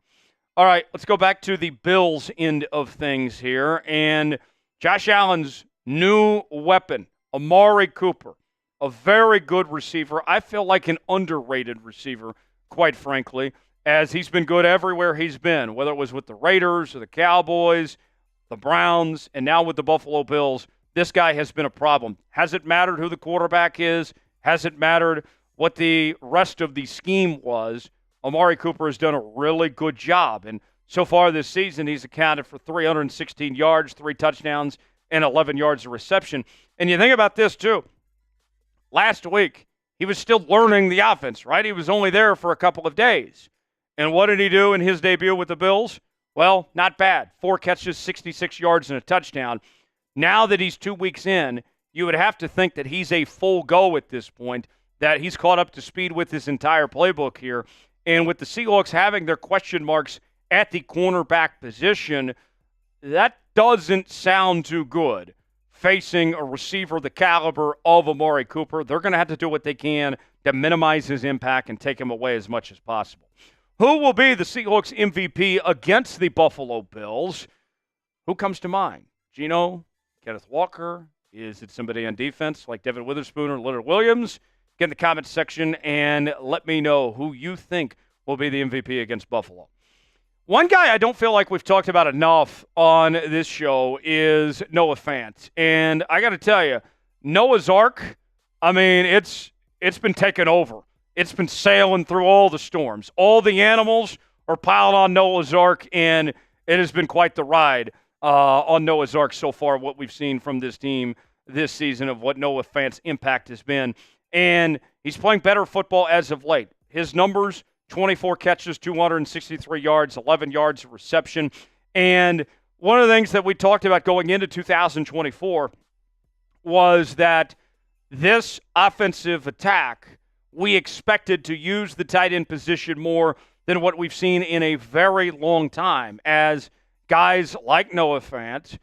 All right, let's go back to the Bills end of things here. And Josh Allen's new weapon, Amari Cooper, a very good receiver. I feel like an underrated receiver, quite frankly, as he's been good everywhere he's been, whether it was with the Raiders or the Cowboys, the Browns, and now with the Buffalo Bills. This guy has been a problem. Hasn't mattered who the quarterback is. Hasn't mattered what the rest of the scheme was. Amari Cooper has done a really good job. And so far this season, he's accounted for 316 yards, 3 touchdowns, and 11 yards of reception. And you think about this, too. Last week, he was still learning the offense, right? He was only there for a couple of days. And what did he do in his debut with the Bills? Well, not bad. 4 catches, 66 yards, and a touchdown. Now that he's 2 weeks in, you would have to think that he's a full go at this point, that he's caught up to speed with his entire playbook here. And with the Seahawks having their question marks at the cornerback position, that doesn't sound too good facing a receiver the caliber of Amari Cooper. They're going to have to do what they can to minimize his impact and take him away as much as possible. Who will be the Seahawks MVP against the Buffalo Bills? Who comes to mind? Geno? Kenneth Walker? Is it somebody on defense like Devon Witherspoon or Leonard Williams? Get in the comments section and let me know who you think will be the MVP against Buffalo. One guy I don't feel like we've talked about enough on this show is Noah Fant. And I got to tell you, Noah's Ark, I mean, it's been taken over. It's been sailing through all the storms. All the animals are piled on Noah's Ark, and it has been quite the ride on Noah's Ark so far, what we've seen from this team this season of what Noah Fant's impact has been. And he's playing better football as of late. His numbers, 24 catches, 263 yards, 11 yards of reception. And one of the things that we talked about going into 2024 was that this offensive attack, we expected to use the tight end position more than what we've seen in a very long time, as guys like Noah Fant,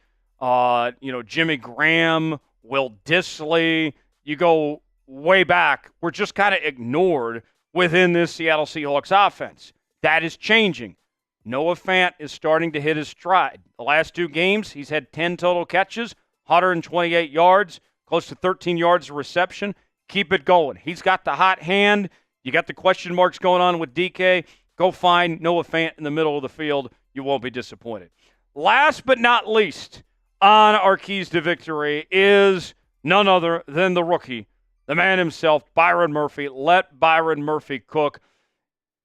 Jimmy Graham, Will Dissly, you go way back, were just kind of ignored within this Seattle Seahawks offense. That is changing. Noah Fant is starting to hit his stride. The last 2 games, he's had 10 total catches, 128 yards, close to 13 yards of reception. Keep it going. He's got the hot hand. You got the question marks going on with DK. Go find Noah Fant in the middle of the field. You won't be disappointed. Last but not least on our keys to victory is none other than the rookie, the man himself, Byron Murphy. Let Byron Murphy cook.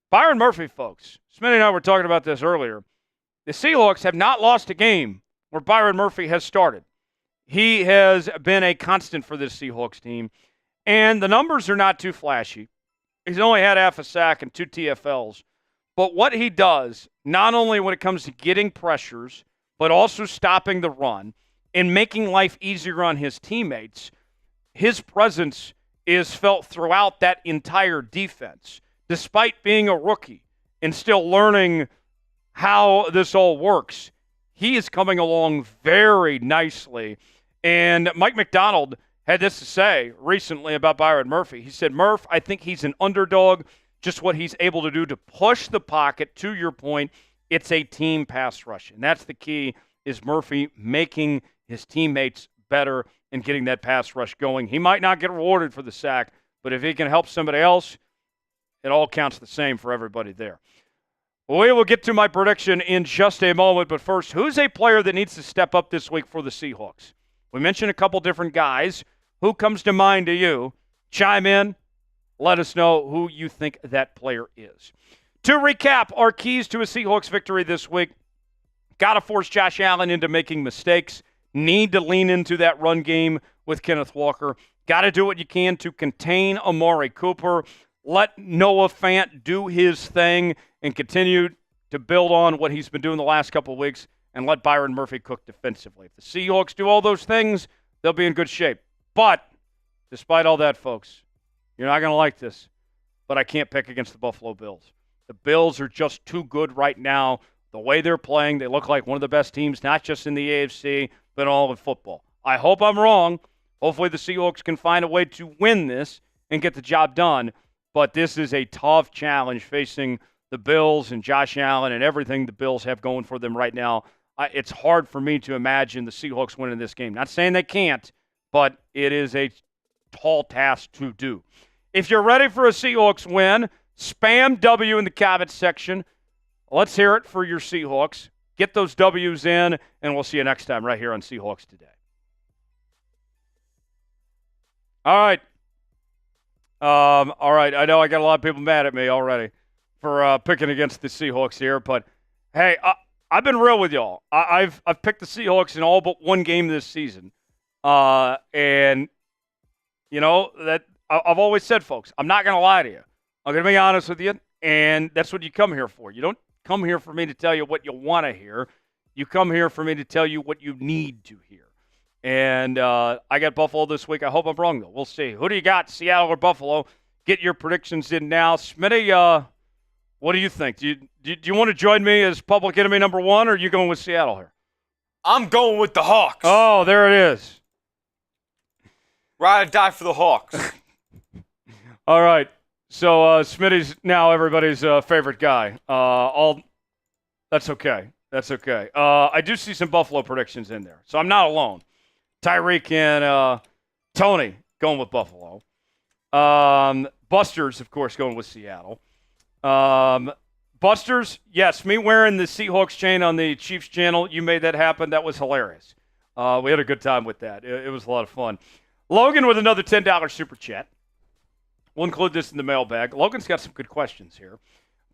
Byron Murphy, folks, Smitty and I were talking about this earlier. The Seahawks have not lost a game where Byron Murphy has started. He has been a constant for this Seahawks team, and the numbers are not too flashy. He's only had half a sack and 2 TFLs. But what he does, not only when it comes to getting pressures, but also stopping the run and making life easier on his teammates, his presence is felt throughout that entire defense. Despite being a rookie and still learning how this all works, he is coming along very nicely. And Mike McDonald had this to say recently about Byron Murphy. He said, Murph, I think he's an underdog. Just what he's able to do to push the pocket. To your point, it's a team pass rush. And that's the key, is Murphy making his teammates better and getting that pass rush going. He might not get rewarded for the sack, but if he can help somebody else, it all counts the same for everybody there. We will get to my prediction in just a moment, but first, who's a player that needs to step up this week for the Seahawks? We mentioned a couple different guys. Who comes to mind to you? Chime in. Let us know who you think that player is. To recap, our keys to a Seahawks victory this week. Got to force Josh Allen into making mistakes. Need to lean into that run game with Kenneth Walker. Got to do what you can to contain Amari Cooper. Let Noah Fant do his thing and continue to build on what he's been doing the last couple of weeks, and let Byron Murphy cook defensively. If the Seahawks do all those things, they'll be in good shape. But despite all that, folks, you're not going to like this, but I can't pick against the Buffalo Bills. The Bills are just too good right now. The way they're playing, they look like one of the best teams, not just in the AFC, but all of football. I hope I'm wrong. Hopefully the Seahawks can find a way to win this and get the job done. But this is a tough challenge facing the Bills and Josh Allen and everything the Bills have going for them right now. It's hard for me to imagine the Seahawks winning this game. Not saying they can't, but it is a tall task to do. If you're ready for a Seahawks win, spam W in the comments section. Let's hear it for your Seahawks. Get those W's in, and we'll see you next time right here on Seahawks Today. All right. I know I got a lot of people mad at me already for picking against the Seahawks here, but hey, I've been real with y'all. I've picked the Seahawks in all but one game this season, and you know that I've always said, folks, I'm not going to lie to you. I'm going to be honest with you, and that's what you come here for. You don't come here for me to tell you what you want to hear. You come here for me to tell you what you need to hear. And I got Buffalo this week. I hope I'm wrong, though. We'll see. Who do you got, Seattle or Buffalo? Get your predictions in now. Smitty, what do you think? Do you want to join me as public enemy number one, or are you going with Seattle here? I'm going with the Hawks. Oh, there it is. Ride or die for the Hawks. All right. So Smitty's now everybody's favorite guy. That's okay. That's okay. I do see some Buffalo predictions in there, so I'm not alone. Tyreek and Tony going with Buffalo. Busters, of course, going with Seattle. Busters, yes, me wearing the Seahawks chain on the Chiefs channel, you made that happen. That was hilarious. We had a good time with that. It was a lot of fun. Logan with another $10 super chat. We'll include this in the mailbag. Logan's got some good questions here.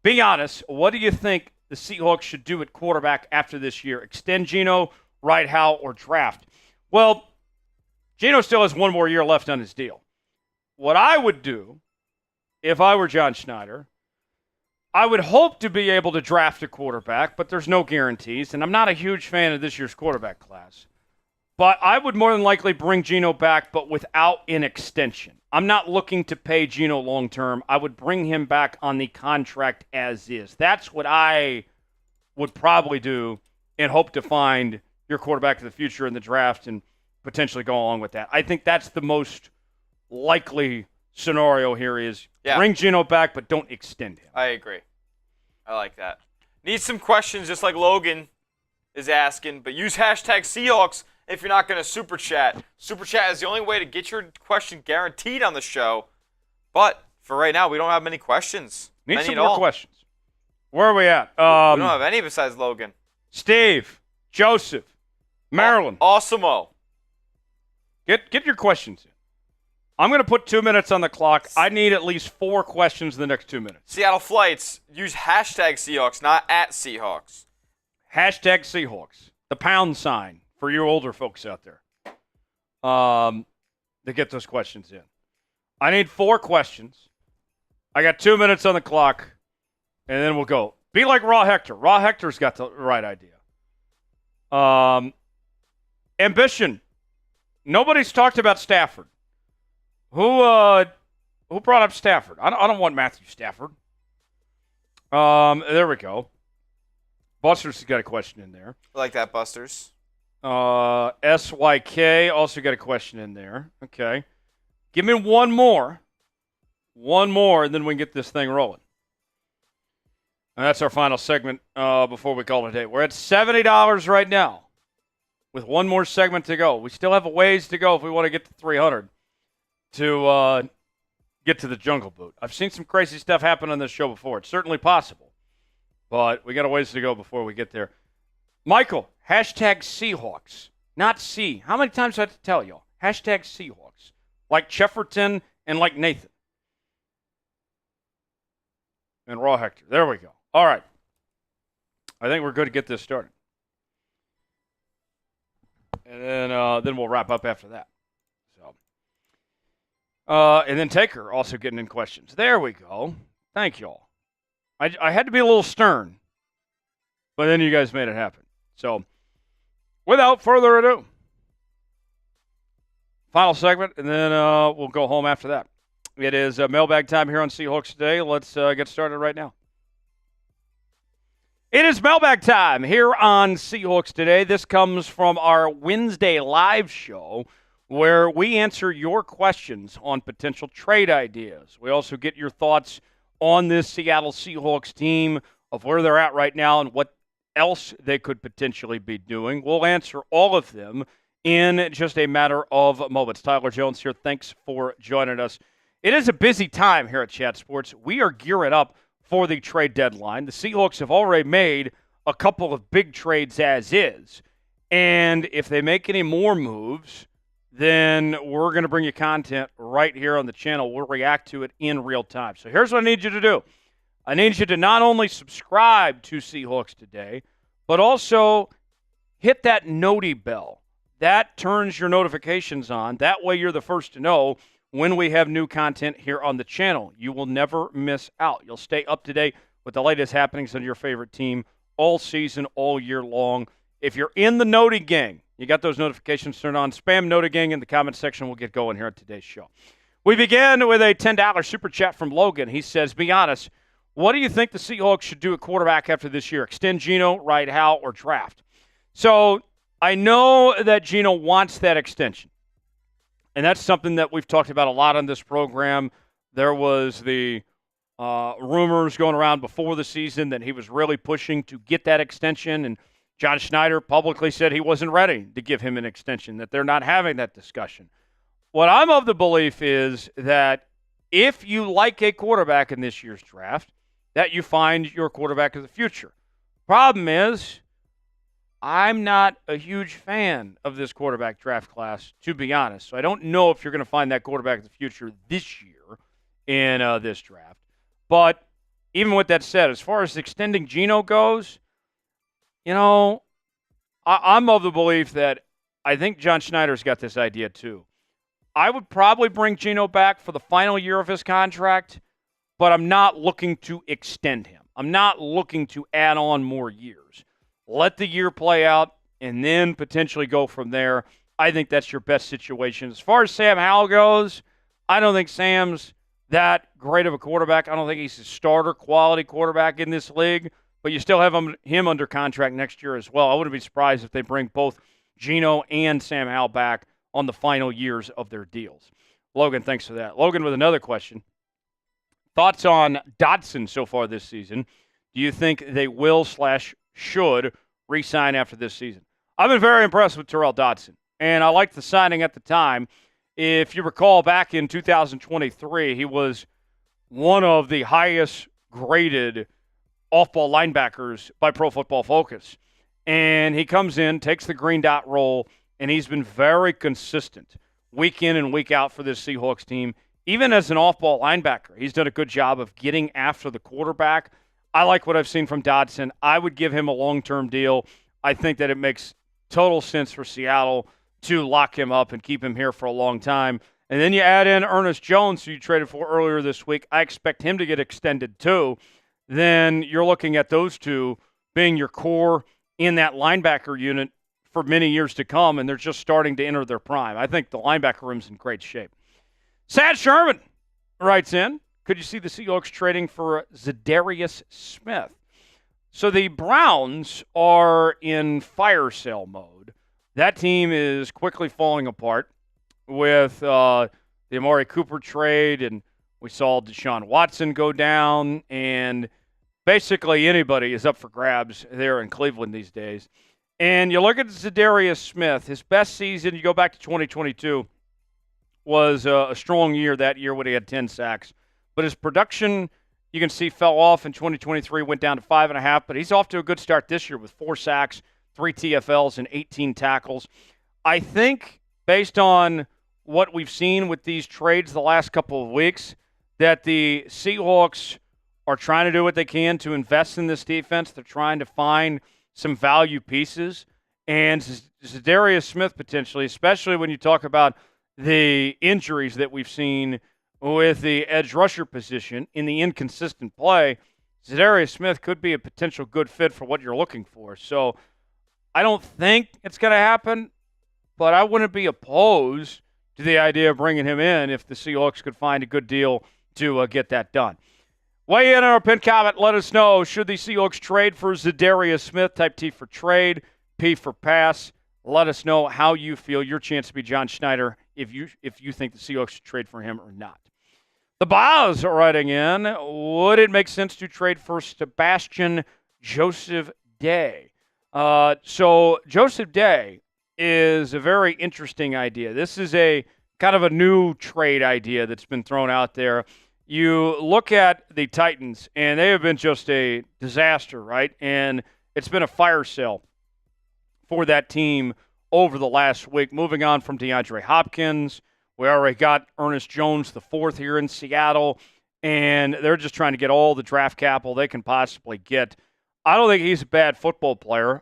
Be honest, what do you think the Seahawks should do at quarterback after this year? Extend Geno, ride Hal, or draft? Well, Geno still has one more year left on his deal. What I would do, if I were John Schneider, I would hope to be able to draft a quarterback, but there's no guarantees, and I'm not a huge fan of this year's quarterback class. But I would more than likely bring Geno back, but without an extension. I'm not looking to pay Geno long-term. I would bring him back on the contract as is. That's what I would probably do and hope to find your quarterback of the future in the draft and potentially go along with that. I think that's the most likely scenario here is bring Geno back, but don't extend him. I agree. I like that. Need some questions just like Logan is asking, but use hashtag Seahawks if you're not going to super chat. Super chat is the only way to get your question guaranteed on the show. But for right now, we don't have many questions. Need some more questions. Where are we at? We don't have any besides Logan. Steve, Joseph, Maryland. Awesome-o. Get your questions in. I'm going to put 2 minutes on the clock. I need at least 4 questions in the next 2 minutes. Seattle Flights, use hashtag Seahawks, not at Seahawks. Hashtag Seahawks. The pound sign for you older folks out there to get those questions in. I need 4 questions. I got 2 minutes on the clock, and then we'll go. Be like Raw Hector. Raw Hector's got the right idea. Ambition. Nobody's talked about Stafford. Who brought up Stafford? I don't want Matthew Stafford. There we go. Busters has got a question in there. I like that, Busters. SYK also got a question in there. Okay. Give me one more. One more, and then we can get this thing rolling. And that's our final segment before we call it a day. We're at $70 right now with one more segment to go. We still have a ways to go if we want to get to 300 to get to the Jungle Boot. I've seen some crazy stuff happen on this show before. It's certainly possible. But we got a ways to go before we get there. Michael, hashtag Seahawks, not C. How many times do I have to tell y'all? Hashtag Seahawks. Like Chefferton and like Nathan. And Raw Hector. There we go. All right. I think we're good to get this started. And then we'll wrap up after that. And then Taker also getting in questions. There we go. Thank y'all. I had to be a little stern, but then you guys made it happen. So, without further ado, final segment, and then we'll go home after that. It is mailbag time here on Seahawks Today. Let's get started right now. It is mailbag time here on Seahawks Today. This comes from our Wednesday live show where we answer your questions on potential trade ideas. We also get your thoughts on this Seattle Seahawks team, of where they're at right now and what else they could potentially be doing. We'll answer all of them in just a matter of moments. Tyler Jones here. Thanks for joining us. It is a busy time here at Chat Sports. We are gearing up for the trade deadline. The Seahawks have already made a couple of big trades as is. And if they make any more moves, then we're going to bring you content right here on the channel. We'll react to it in real time. So here's what I need you to do. I need you to not only subscribe to Seahawks Today, but also hit that noti bell. That turns your notifications on. That way you're the first to know when we have new content here on the channel. You will never miss out. You'll stay up to date with the latest happenings on your favorite team all season, all year long. If you're in the Noti gang, you got those notifications turned on. Spam Noti gang in the comment section. We'll get going here on today's show. We begin with a $10 super chat from Logan. He says, be honest, what do you think the Seahawks should do at quarterback after this year? Extend Geno, ride Hal, or draft? So I know that Geno wants that extension. And that's something that we've talked about a lot on this program. There was the rumors going around before the season that he was really pushing to get that extension, and John Schneider publicly said he wasn't ready to give him an extension, that they're not having that discussion. What I'm of the belief is that if you like a quarterback in this year's draft, that you find your quarterback of the future. Problem is, I'm not a huge fan of this quarterback draft class, to be honest. So I don't know if you're going to find that quarterback of the future this year in this draft. But even with that said, as far as extending Geno goes, I'm of the belief that I think John Schneider's got this idea too. I would probably bring Geno back for the final year of his contract, but I'm not looking to extend him. I'm not looking to add on more years. Let the year play out and then potentially go from there. I think that's your best situation. As far as Sam Howell goes, I don't think Sam's that great of a quarterback. I don't think he's a starter quality quarterback in this league, but you still have him under contract next year as well. I wouldn't be surprised if they bring both Geno and Sam Howell back on the final years of their deals. Logan, thanks for that. Logan with another question. Thoughts on Dotson so far this season? Do you think they will/should re-sign after this season? I've been very impressed with Terrell Dotson, and I liked the signing at the time. If you recall, back in 2023, he was one of the highest graded off-ball linebackers by Pro Football Focus. And he comes in, takes the green dot role, and he's been very consistent week in and week out for this Seahawks team. Even as an off-ball linebacker, he's done a good job of getting after the quarterback. I like what I've seen from Dotson. I would give him a long-term deal. I think that it makes total sense for Seattle to lock him up and keep him here for a long time. And then you add in Ernest Jones, who you traded for earlier this week. I expect him to get extended too. Then you're looking at those two being your core in that linebacker unit for many years to come, and they're just starting to enter their prime. I think the linebacker room's in great shape. Sad Sherman writes in, could you see the Seahawks trading for Zadarius Smith? So the Browns are in fire sale mode. That team is quickly falling apart with the Amari Cooper trade, and we saw Deshaun Watson go down, and basically anybody is up for grabs there in Cleveland these days. And you look at Zadarius Smith, his best season, you go back to 2022, was a strong year that year when he had 10 sacks. But his production, you can see, fell off in 2023, went down to 5.5, but he's off to a good start this year with 4 sacks, 3 TFLs, and 18 tackles. I think, based on what we've seen with these trades the last couple of weeks, that the Seahawks are trying to do what they can to invest in this defense. They're trying to find some value pieces. And Zadarius Smith potentially, especially when you talk about the injuries that we've seen with the edge rusher position in the inconsistent play, Zadarius Smith could be a potential good fit for what you're looking for. So I don't think it's going to happen, but I wouldn't be opposed to the idea of bringing him in if the Seahawks could find a good deal to get that done. Weigh in on our pin comment. Let us know, should the Seahawks trade for Zadarius Smith? Type T for trade, P for pass. Let us know how you feel, your chance to be John Schneider, if you think the Seahawks should trade for him or not. The Bows are writing in, would it make sense to trade for Sebastian Joseph Day? So Joseph Day is a very interesting idea. This is a kind of a new trade idea that's been thrown out there. You look at the Titans, and they have been just a disaster, right? And it's been a fire sale for that team over the last week. Moving on from DeAndre Hopkins, we already got Ernest Jones IV here in Seattle, and they're just trying to get all the draft capital they can possibly get. I don't think he's a bad football player.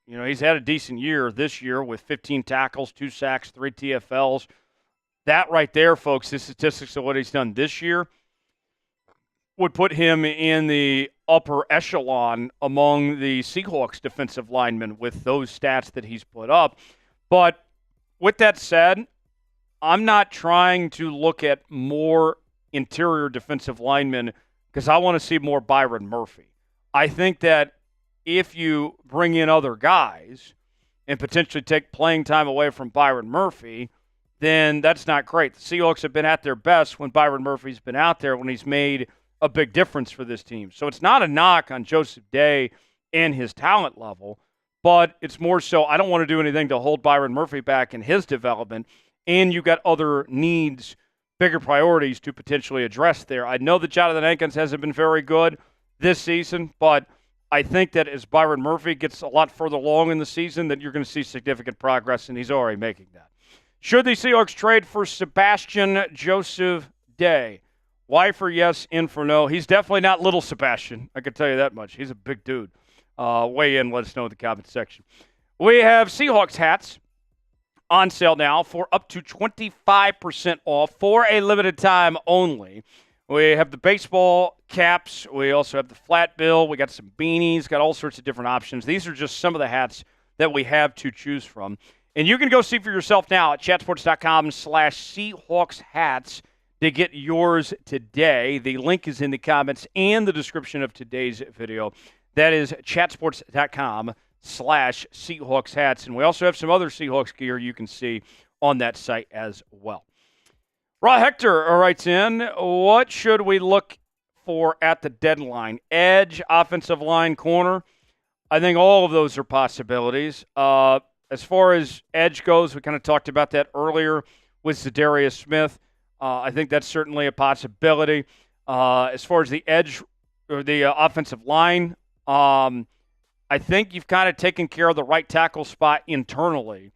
He's had a decent year this year with 15 tackles, 2 sacks, 3 TFLs. That right there, folks, the statistics of what he's done this year would put him in the upper echelon among the Seahawks defensive linemen with those stats that he's put up. But with that said, I'm not trying to look at more interior defensive linemen because I want to see more Byron Murphy. I think that if you bring in other guys and potentially take playing time away from Byron Murphy, then that's not great. The Seahawks have been at their best when Byron Murphy's been out there, when he's made a big difference for this team. So it's not a knock on Joseph Day and his talent level, but it's more so I don't want to do anything to hold Byron Murphy back in his development, and you got other needs, bigger priorities to potentially address there. I know that Jonathan Hankins hasn't been very good this season, but I think that as Byron Murphy gets a lot further along in the season, that you're going to see significant progress, and he's already making that. Should the Seahawks trade for Sebastian Joseph Day? Y for yes, in for no. He's definitely not little Sebastian. I can tell you that much. He's a big dude. Weigh in, let us know in the comment section. We have Seahawks hats on sale now for up to 25% off for a limited time only. We have the baseball caps. We also have the flat bill. We got some beanies, got all sorts of different options. These are just some of the hats that we have to choose from. And you can go see for yourself now at chatsports.com/Seahawks hats to get yours today. The link is in the comments and the description of today's video. That is chatsports.com/Seahawks hats. And we also have some other Seahawks gear you can see on that site as well. Raw Hector writes in, what should we look for at the deadline? Edge, offensive line, corner? I think all of those are possibilities. As far as edge goes, we kind of talked about that earlier with Zadarius Smith. I think that's certainly a possibility. As far as the edge or the offensive line, I think you've kind of taken care of the right tackle spot internally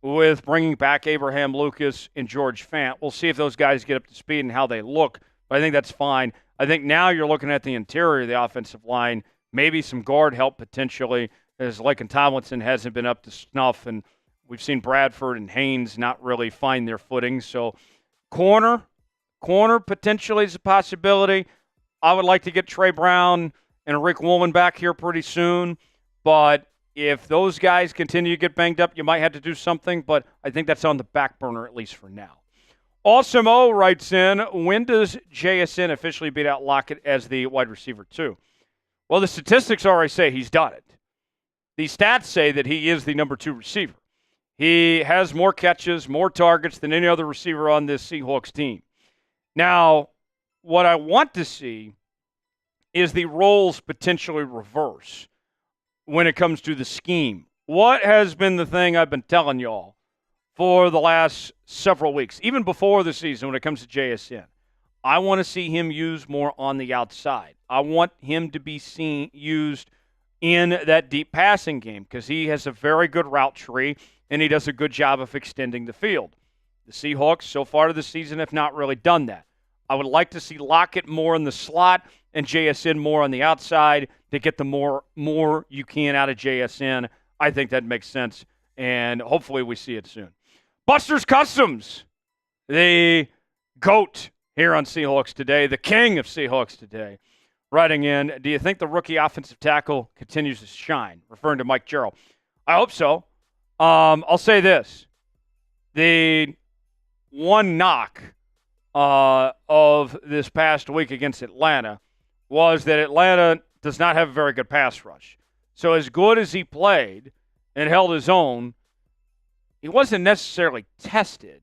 with bringing back Abraham Lucas and George Fant. We'll see if those guys get up to speed and how they look, but I think that's fine. I think now you're looking at the interior of the offensive line, maybe some guard help potentially, as Laken Tomlinson hasn't been up to snuff, and we've seen Bradford and Haynes not really find their footing. So corner potentially is a possibility. I would like to get Trey Brown and Rick Woolman back here pretty soon, but if those guys continue to get banged up, you might have to do something, but I think that's on the back burner at least for now. Awesome O writes in, when does JSN officially beat out Lockett as the wide receiver 2? Well, the statistics already say he's done it. The stats say that he is the number 2 receiver. He has more catches, more targets than any other receiver on this Seahawks team. Now, what I want to see is the roles potentially reverse when it comes to the scheme. What has been the thing I've been telling y'all for the last several weeks, even before the season when it comes to JSN? I want to see him used more on the outside. I want him to be used in that deep passing game because he has a very good route tree and he does a good job of extending the field. The Seahawks so far this season have not really done that. I would like to see Lockett more in the slot and JSN more on the outside to get the more you can out of JSN. I think that makes sense, and hopefully we see it soon. Buster's Customs, the GOAT here on Seahawks Today, the king of Seahawks Today, writing in, do you think the rookie offensive tackle continues to shine? Referring to Mike Jarrell. I hope so. I'll say this. The one knock of this past week against Atlanta was that Atlanta does not have a very good pass rush. So as good as he played and held his own, he wasn't necessarily tested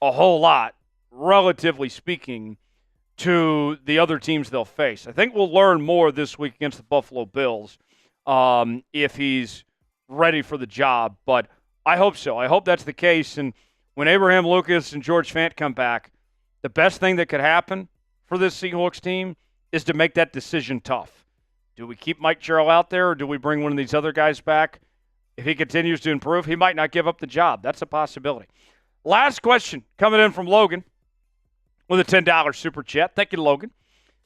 a whole lot, relatively speaking, to the other teams they'll face. I think we'll learn more this week against the Buffalo Bills if he's ready for the job, but I hope so. I hope that's the case, and when Abraham Lucas and George Fant come back, the best thing that could happen for this Seahawks team is to make that decision tough. Do we keep Mike Jarrell out there, or do we bring one of these other guys back? If he continues to improve, he might not give up the job. That's a possibility. Last question coming in from Logan with a $10 super chat. Thank you, Logan.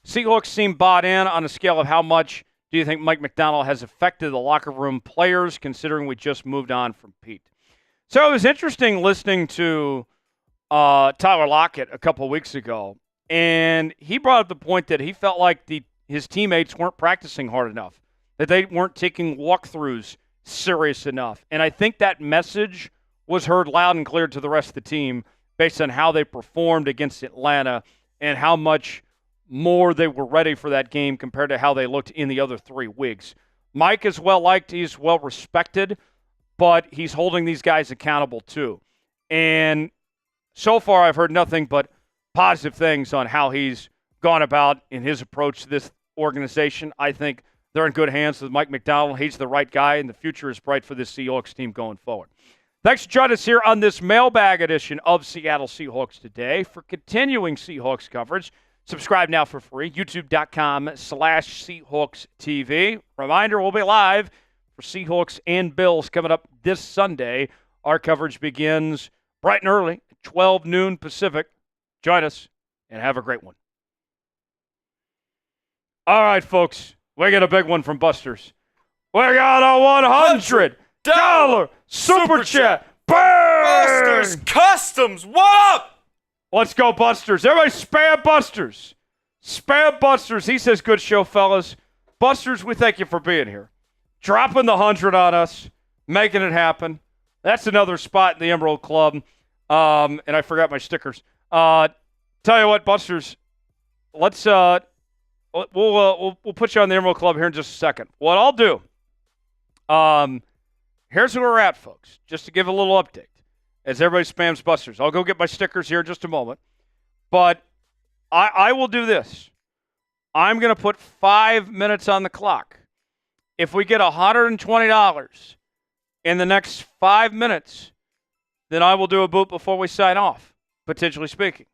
Seahawks seem bought in. On a scale of how much do you think Mike McDonald has affected the locker room players, considering we just moved on from Pete? So it was interesting listening to Tyler Lockett a couple of weeks ago, and he brought up the point that he felt like his teammates weren't practicing hard enough, that they weren't taking walkthroughs serious enough. And I think that message was heard loud and clear to the rest of the team based on how they performed against Atlanta and how much more they were ready for that game compared to how they looked in the other 3 weeks. Mike is well-liked. He's well-respected, but he's holding these guys accountable too. And so far I've heard nothing but positive things on how he's gone about in his approach to this organization. I think they're in good hands with Mike McDonald. He's the right guy, and the future is bright for this Seahawks team going forward. Thanks for joining us here on this mailbag edition of Seattle Seahawks Today. For continuing Seahawks coverage, subscribe now for free, youtube.com/Seahawks TV. Reminder, we'll be live for Seahawks and Bills coming up this Sunday. Our coverage begins bright and early at 12 noon Pacific. Join us and have a great one. All right, folks, we got a big one from Busters. We got a $100 Super Chat. Bang! Busters Customs, what up? Let's go, Busters. Everybody spam Busters. Spam Busters. He says, good show, fellas. Busters, we thank you for being here. Dropping the 100 on us, making it happen. That's another spot in the Emerald Club. And I forgot my stickers. Tell you what, Busters, let's we'll put you on the Emerald Club here in just a second. What I'll do, here's where we're at, folks, just to give a little update as everybody spams Busters. I'll go get my stickers here in just a moment. But I will do this. I'm going to put 5 minutes on the clock. If we get $120 in the next 5 minutes, then I will do a boot before we sign off, potentially speaking.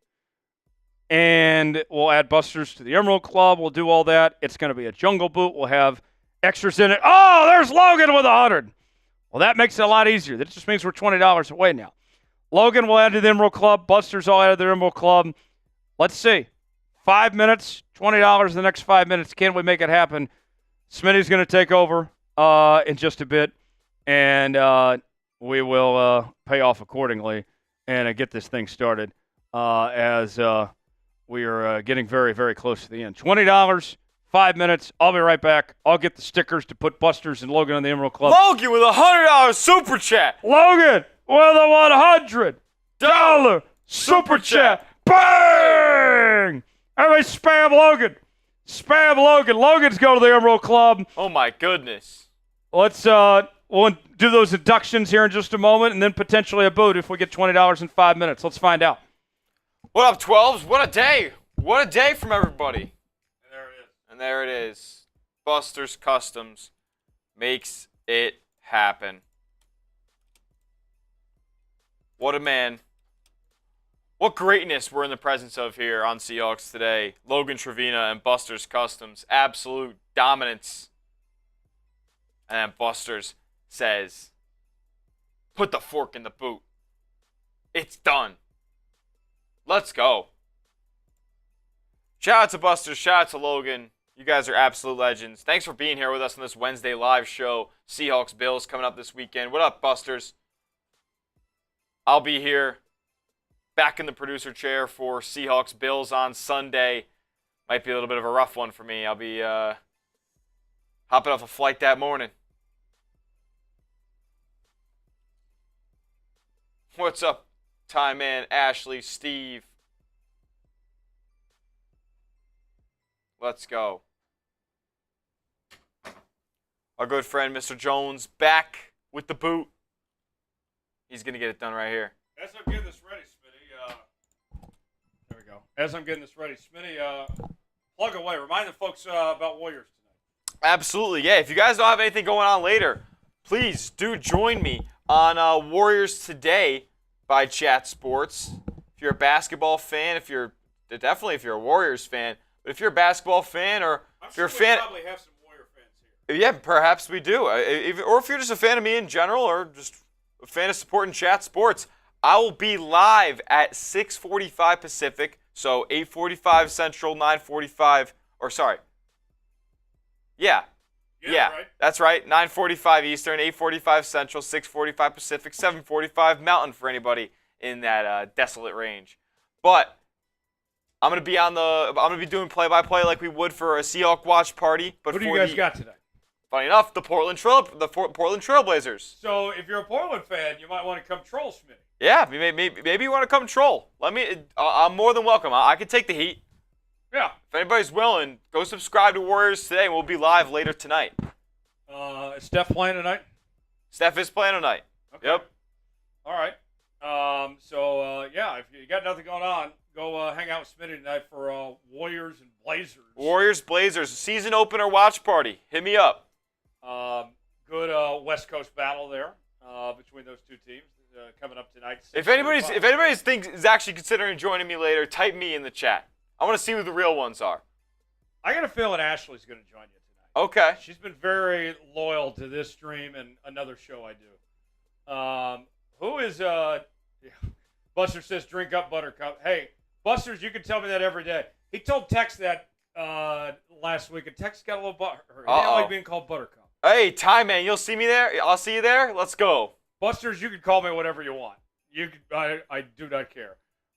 And we'll add Busters to the Emerald Club. We'll do all that. It's going to be a jungle boot. We'll have extras in it. Oh, there's Logan with 100. Well, that makes it a lot easier. That just means we're $20 away now. Logan will add to the Emerald Club. Busters all add to the Emerald Club. Let's see. 5 minutes, $20 in the next 5 minutes. Can we make it happen? Smitty's going to take over in just a bit, and we will pay off accordingly and get this thing started as we are getting very, very close to the end. $20, 5 minutes. I'll be right back. I'll get the stickers to put Busters and Logan on the Emerald Club. Logan with a $100 Super Chat. Logan with a $100 Super Chat. Bang! Everybody spam Logan. Spam Logan. Logan's going to the Emerald Club. Oh, my goodness. Let's we'll do those inductions here in just a moment, and then potentially a boot if we get $20 in 5 minutes. Let's find out. What up, 12s? What a day. What a day from everybody. And there it is. Busters Customs makes it happen. What a man. What greatness we're in the presence of here on Seahawks Today. Logan Trevina and Busters Customs. Absolute dominance. And then Busters says, put the fork in the boot. It's done. Let's go. Shout out to Busters. Shout out to Logan. You guys are absolute legends. Thanks for being here with us on this Wednesday live show. Seahawks Bills coming up this weekend. What up, Busters? I'll be here back in the producer chair for Seahawks Bills on Sunday. Might be a little bit of a rough one for me. I'll be hopping off a flight that morning. What's up, Time Man, Ashley, Steve? Let's go. Our good friend, Mr. Jones, back with the boot. He's going to get it done right here. As I'm getting this ready, Smitty, there we go. As I'm getting this ready, Smitty, plug away. Remind the folks about Warriors tonight. Absolutely, yeah. If you guys don't have anything going on later, please do join me on Warriors Today by Chat Sports. If you're a basketball fan, if you're a Warriors fan, but if you're a basketball fan or if you're a fan, probably have some Warrior fans here. Yeah, perhaps we do. Or if you're just a fan of me in general, or just a fan of supporting Chat Sports, I will be live at 6:45 Pacific, so 8:45 Central, 9:45, or sorry. Yeah, Right. that's right. 9:45 Eastern, 8:45 Central, 6:45 Pacific, 7:45 Mountain for anybody in that desolate range. But I'm gonna be doing play-by-play like we would for a Seahawk watch party. But Who do you guys got today? Funny enough, the Portland Trailblazers. So if you're a Portland fan, you might want to come troll Smitty. Yeah, maybe you want to come troll. I'm more than welcome. I can take the heat. Yeah. If anybody's willing, go subscribe to Warriors Today, and we'll be live later tonight. Is Steph playing tonight? Steph is playing tonight. Okay. Yep. All right. Yeah, if you got nothing going on, go hang out with Smitty tonight for Warriors and Blazers. Warriors, Blazers, season opener watch party. Hit me up. Good West Coast battle there between those two teams coming up tonight. If anybody is actually considering joining me later, type me in the chat. I want to see who the real ones are. I got a feeling Ashley's going to join you tonight. Okay. She's been very loyal to this stream and another show I do. Who is Buster says drink up Buttercup. Hey, Buster's, you can tell me that every day. He told Tex that last week, and Tex got a little butthurt. He didn't like being called Buttercup. Hey, Time Man, you'll see me there. I'll see you there. Let's go. Buster's, you can call me whatever you want. I do not care.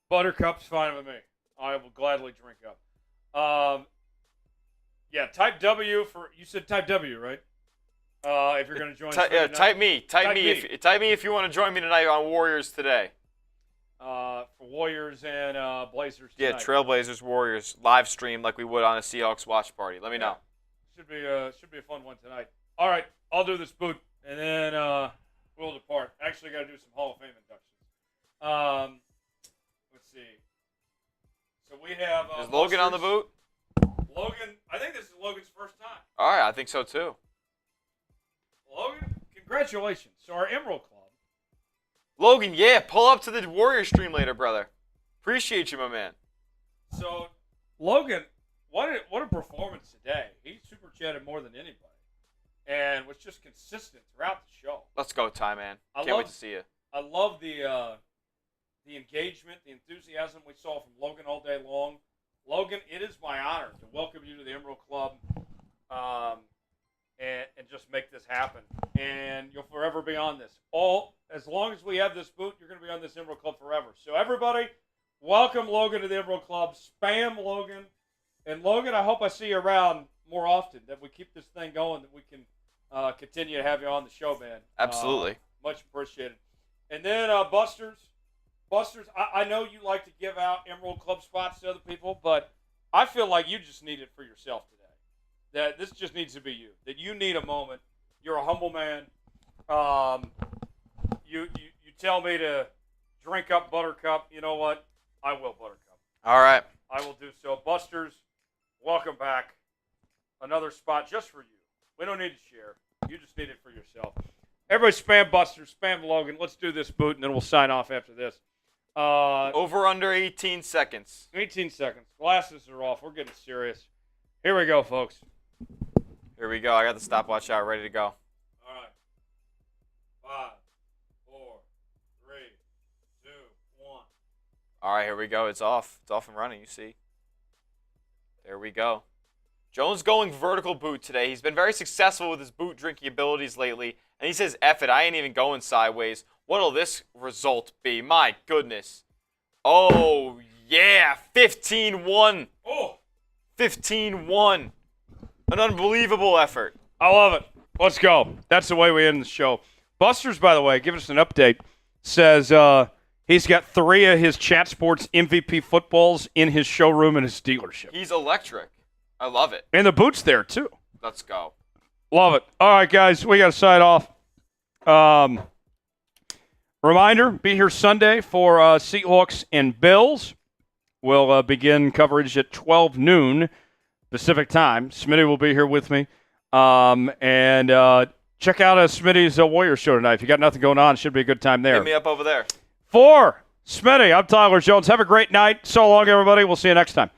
Buttercup's fine with me. I will gladly drink up. Yeah, type W for you said type W, right? If you're going to join us. Yeah, type me. Type me if you want to join me tonight on Warriors today. For Warriors and Blazers tonight. Yeah, Trailblazers, Warriors live stream like we would on a Seahawks watch party. Let me know. Should be a fun one tonight. All right, I'll do this boot and then we'll depart. Actually, got to do some Hall of Fame inductions. Let's see. So we have. Is Logan on the boot? Logan, I think this is Logan's first time. All right, I think so too. Logan, congratulations. So our Emerald Club. Logan, yeah, pull up to the Warrior stream later, brother. Appreciate you, my man. So, Logan, what a performance today. He super chatted more than anybody, and was just consistent throughout the show. Let's go, Ty Man. Can't wait to see you. I love the engagement, the enthusiasm we saw from Logan all day long. Logan, it is my honor to welcome you to the Emerald Club, and just make this happen. And you'll forever be on this. As long as we have this boot, you're going to be on this Emerald Club forever. So everybody, welcome Logan to the Emerald Club. Spam Logan. And Logan, I hope I see you around more often, that we keep this thing going, that we can continue to have you on the show, man. Absolutely. Much appreciated. And then Busters, I know you like to give out Emerald Club spots to other people, but I feel like you just need it for yourself today. That this just needs to be you. That you need a moment. You're a humble man. You tell me to drink up Buttercup. You know what? I will, Buttercup. All right. I will do so. Busters, welcome back. Another spot just for you. We don't need to share. You just need it for yourself. Everybody spam Busters, spam Logan. Let's do this boot, and then we'll sign off after this. Over under 18 seconds. 18 seconds. Glasses are off. We're getting serious. Here we go, folks. Here we go. I got the stopwatch out, ready to go. All right. 5, 4, 3, 2, 1. All right, here we go. It's off. It's off and running, you see. There we go. Jones going vertical boot today. He's been very successful with his boot drinking abilities lately. And he says, F it, I ain't even going sideways. What'll this result be? My goodness. Oh, yeah. 15-1. Oh. 15-1. An unbelievable effort. I love it. Let's go. That's the way we end the show. Busters, by the way, give us an update. Says he's got 3 of his Chat Sports MVP footballs in his showroom in his dealership. He's electric. I love it. And the boot's there, too. Let's go. Love it. All right, guys, we got to sign off. Reminder, be here Sunday for Seahawks and Bills. We'll begin coverage at 12 noon Pacific time. Smitty will be here with me. And check out Smitty's Warriors show tonight. If you got nothing going on, it should be a good time there. Hit me up over there. For Smitty, I'm Tyler Jones. Have a great night. So long, everybody. We'll see you next time.